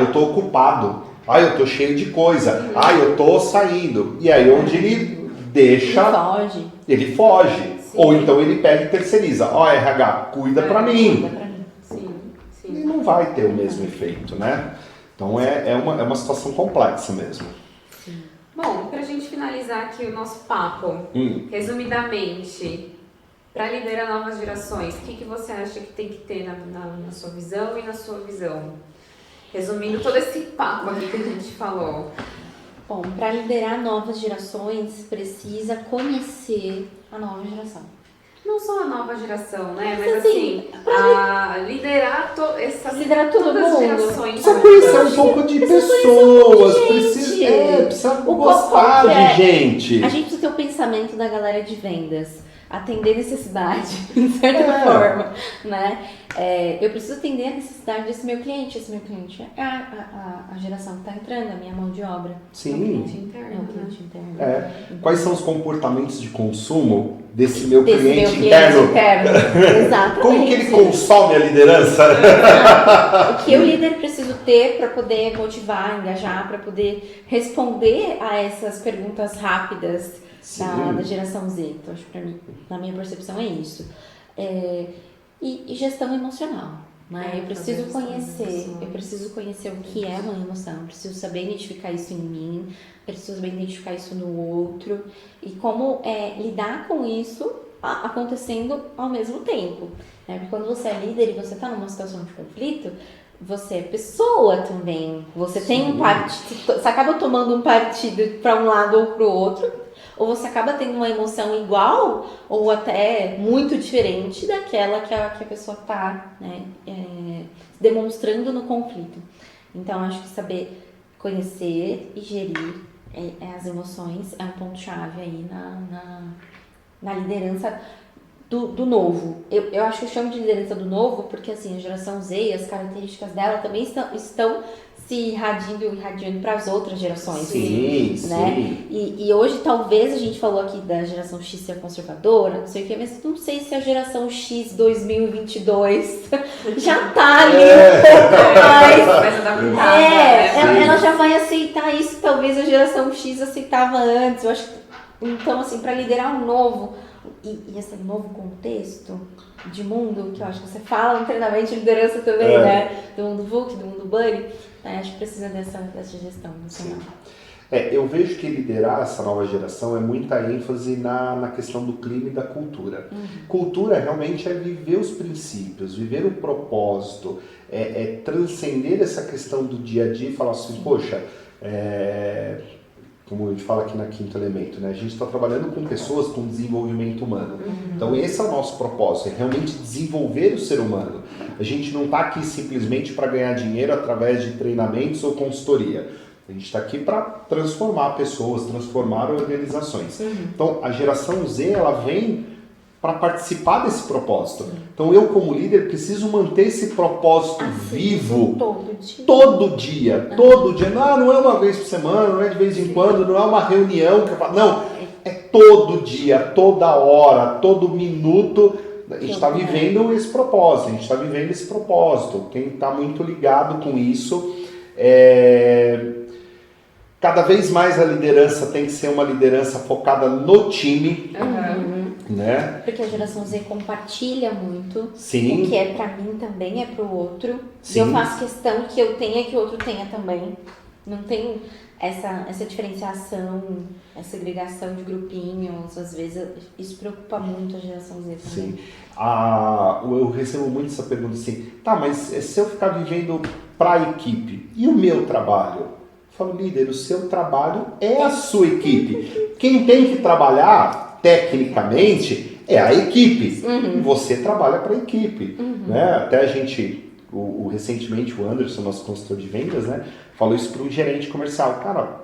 Eu tô ocupado. Eu tô cheio de coisa. Eu tô saindo. E aí onde ele deixa... Ele foge. Sim. Ou então ele pega e terceiriza. RH, cuida pra mim. E não vai ter o mesmo efeito, né? Então é uma situação complexa mesmo. Bom, para a gente finalizar aqui o nosso papo, resumidamente, para liderar novas gerações, o que você acha que tem que ter na sua visão e na sua visão? Resumindo todo esse papo aqui que a gente falou. Bom, para liderar novas gerações, precisa conhecer a nova geração. Não só a nova geração, né? Mas assim, liderar todas as gerações. Precisa conhecer um pouco de pessoas, precisa gostar de gente. A gente precisa ter o pensamento da galera de vendas, atender necessidade, de certa forma, né? Eu preciso atender a necessidade desse meu cliente. Esse meu cliente é a geração que está entrando, a minha mão de obra. Sim. É o cliente interno. Quais são os comportamentos de consumo desse meu cliente interno? Exatamente. Como que ele consome a liderança? O que eu, líder, preciso ter para poder motivar, engajar, para poder responder a essas perguntas rápidas da geração Z. Então, acho que para mim, na minha percepção, é isso. E gestão emocional. Né? Eu preciso conhecer o que é uma emoção, eu preciso saber identificar isso em mim, preciso saber identificar isso no outro e como lidar com isso acontecendo ao mesmo tempo. Né? Porque quando você é líder e você está numa situação de conflito, você é pessoa também. Você tem um partido, você acaba tomando um partido para um lado ou para o outro. Ou você acaba tendo uma emoção igual ou até muito diferente daquela que a pessoa está demonstrando no conflito. Então, acho que saber conhecer e gerir as emoções é um ponto-chave aí na liderança do novo. Eu acho que eu chamo de liderança do novo porque assim, a geração Z e as características dela também estão se irradiando para as outras gerações. Sim, né? sim. E hoje, talvez, a gente falou aqui da geração X ser conservadora, não sei o que, mas não sei se a geração X 2022 já tá ali um pouco mais. Ela já vai aceitar isso, talvez a geração X aceitava antes. Eu acho que, então, assim, para liderar um novo e esse novo contexto de mundo, que eu acho que você fala no treinamento de liderança também, né? Do mundo VUC, do mundo Bunny. Acho que precisa dessa gestão emocional. Eu vejo que liderar essa nova geração é muita ênfase na questão do clima e da cultura. Cultura realmente é viver os princípios, viver o propósito, transcender essa questão do dia a dia e falar assim, poxa, como a gente fala aqui na Quinto Elemento, né? A gente está trabalhando com pessoas com desenvolvimento humano. Então esse é o nosso propósito, é realmente desenvolver o ser humano. A gente não está aqui simplesmente para ganhar dinheiro através de treinamentos ou consultoria. A gente está aqui para transformar pessoas, transformar organizações. Então a geração Z, ela vem para participar desse propósito. Então eu, como líder, preciso manter esse propósito vivo todo dia. Todo dia. Não é uma vez por semana, não é de vez em quando, não é uma reunião que eu falo. Não, é todo dia, toda hora, todo minuto, a gente está vivendo esse propósito. Quem está muito ligado com isso, cada vez mais a liderança tem que ser uma liderança focada no time, né? Porque a geração Z compartilha muito. Sim. O que é pra mim também é pro outro. Sim. E eu faço questão que eu tenha que o outro tenha também. Não tem essa diferenciação, essa segregação de grupinhos. Às vezes isso preocupa muito a geração Z também. Sim. Eu recebo muito essa pergunta assim, tá, mas se eu ficar vivendo para a equipe, e o meu trabalho? Eu falo, líder, o seu trabalho é a sua equipe. Quem tem que trabalhar, tecnicamente, é a equipe. Você trabalha para a equipe. Né? Até a gente, recentemente, o Anderson, nosso consultor de vendas, né, falou isso para um gerente comercial. Cara,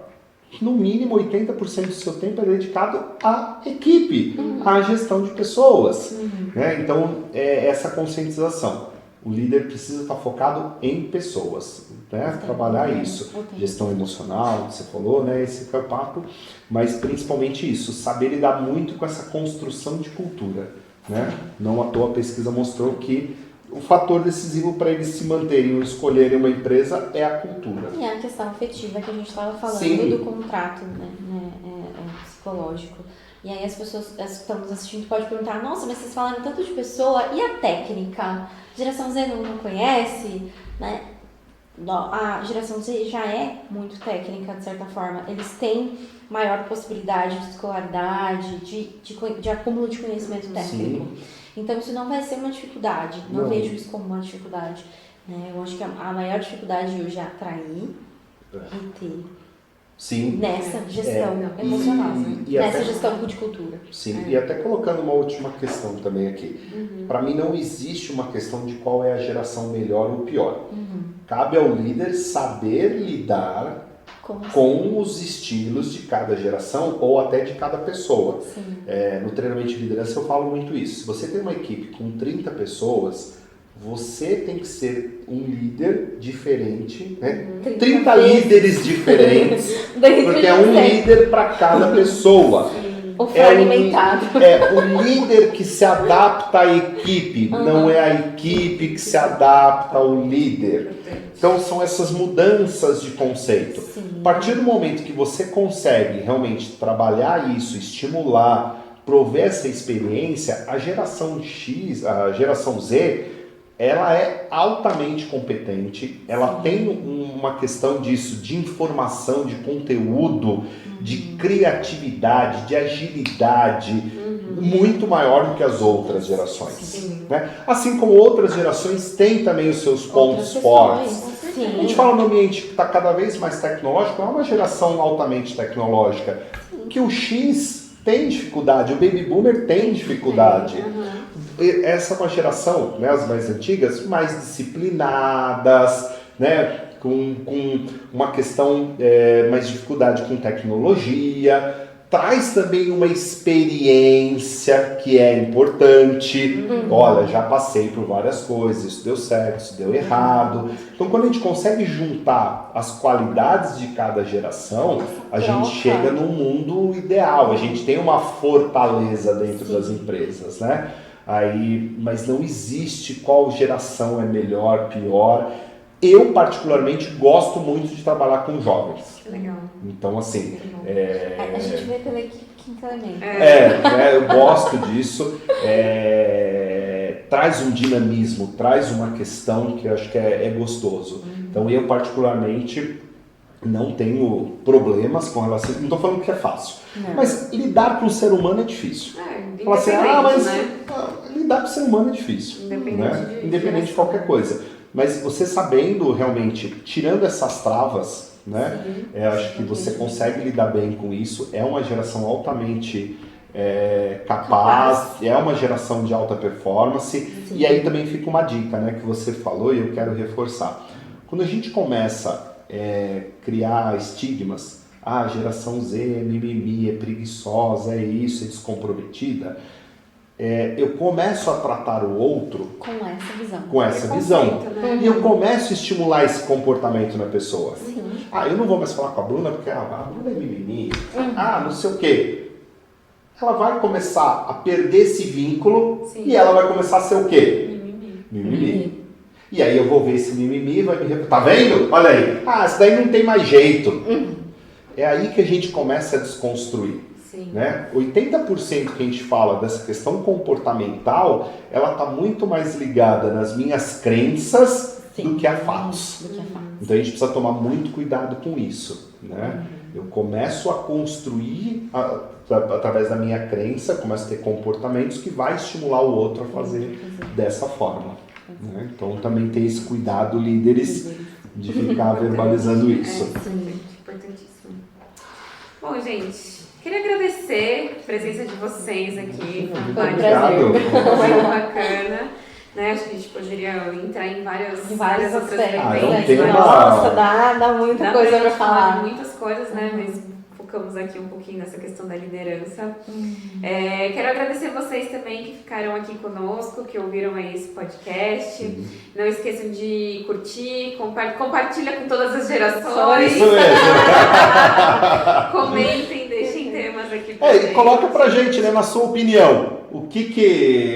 no mínimo 80% do seu tempo é dedicado à equipe, à gestão de pessoas. Né? Então, essa conscientização. O líder precisa estar focado em pessoas, né? Trabalhar isso. Gestão emocional, que você falou, né? Esse é o papo, mas principalmente isso, saber lidar muito com essa construção de cultura. Né? Não à toa a pesquisa mostrou que o fator decisivo para eles se manterem ou escolherem uma empresa é a cultura. E a questão afetiva que a gente estava falando. Sim. Do contrato, né? Psicológico. E aí as pessoas que estão nos assistindo podem perguntar, nossa, mas vocês falaram tanto de pessoa, e a técnica? A geração Z não conhece, né? A geração Z já é muito técnica, de certa forma. Eles têm maior possibilidade de escolaridade, de acúmulo de conhecimento técnico. Sim. Então isso não vai ser uma dificuldade, não vejo isso como uma dificuldade. Né? Eu acho que a maior dificuldade hoje é atrair e ter. Sim. Nessa gestão emocional, nessa até, gestão de cultura. Sim, e até colocando uma última questão também aqui. Para mim não existe uma questão de qual é a geração melhor ou pior. Cabe ao líder saber lidar com os estilos de cada geração ou até de cada pessoa. No treinamento de liderança eu falo muito isso. Se você tem uma equipe com 30 pessoas, você tem que ser um líder diferente, né? 30 líderes diferentes, porque é um líder para cada pessoa. O fragmentado. O líder que se adapta à equipe, não é a equipe que se adapta ao líder. Então são essas mudanças de conceito. A partir do momento que você consegue realmente trabalhar isso, estimular, prover essa experiência, a geração X, a geração Z, ela é altamente competente, ela tem uma questão disso, de informação, de conteúdo, de criatividade, de agilidade, muito maior do que as outras gerações. Né? Assim como outras gerações têm também os seus pontos fortes. A gente fala no ambiente que está cada vez mais tecnológico, é uma geração altamente tecnológica, que o X tem dificuldade, o Baby Boomer tem dificuldade. Essa é uma geração, né, as mais antigas, mais disciplinadas, né, com uma questão mais dificuldade com tecnologia, traz também uma experiência que é importante. Olha, já passei por várias coisas, isso deu certo, isso deu errado. Então, quando a gente consegue juntar as qualidades de cada geração, a gente chega num mundo ideal, a gente tem uma fortaleza dentro das empresas, né? Mas não existe qual geração é melhor, pior. Eu, particularmente, gosto muito de trabalhar com jovens. Legal. Então, assim... A gente vê pela equipe Quinto Elemento. Eu gosto disso. Traz um dinamismo, traz uma questão que eu acho que é gostoso. Então, eu, particularmente, não tenho problemas com relação... Não estou falando que é fácil. Mas lidar com o ser humano é difícil. Falar assim, lidar com o ser humano é difícil. Independente de qualquer coisa. Mas você sabendo realmente, tirando essas travas, né? Acho que você consegue lidar bem com isso. É uma geração altamente capaz, é uma geração de alta performance. E aí também fica uma dica, né, que você falou e eu quero reforçar. Quando a gente começa a criar estigmas, a geração Z é mimimi, é preguiçosa, é isso, é descomprometida, eu começo a tratar o outro com essa visão. E eu começo a estimular esse comportamento na pessoa. Eu não vou mais falar com a Bruna porque a Bruna é mimimi. Não sei o quê. ela vai começar a perder esse vínculo. Sim. E ela vai começar a ser o quê? Mimimi. Mimimi. E aí eu vou ver esse mimimi e vai me... Tá vendo? Olha aí. Ah, isso daí não tem mais jeito. É aí que a gente começa a desconstruir. Sim. Né? 80% que a gente fala dessa questão comportamental, ela está muito mais ligada nas minhas crenças do que a fatos. Então a gente precisa tomar muito cuidado com isso. Né? Eu começo a construir, através da minha crença, começo a ter comportamentos que vai estimular o outro a fazer dessa forma. Né? Então também tem esse cuidado, líderes, de ficar verbalizando isso. Importantíssimo. Bom, gente, queria agradecer a presença de vocês aqui. Foi um Obrigado. muito bacana. Né? Acho que a gente poderia entrar em várias outras aspectos. é um vertentes. tema- Nossa, dá muita coisa pra falar. Muitas coisas, né? Mas focamos aqui um pouquinho nessa questão da liderança. Quero agradecer vocês também que ficaram aqui conosco, que ouviram aí esse podcast. Não esqueçam de curtir, compartilha com todas as gerações. Isso mesmo. Comentem, deixem temas aqui pra gente. E coloca pra gente, né, na sua opinião,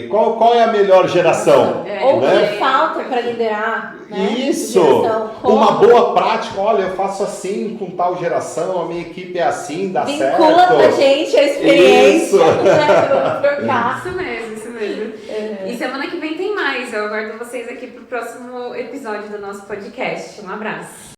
qual é a melhor geração? Ou o né? que falta para liderar, né? Isso! Geração. Uma boa prática, olha, eu faço assim com tal geração, a minha equipe é assim, dá certo. Vincula com a gente a experiência. Isso. Né? Trocar. Isso mesmo. E semana que vem tem mais. Eu aguardo vocês aqui pro próximo episódio do nosso podcast. Um abraço.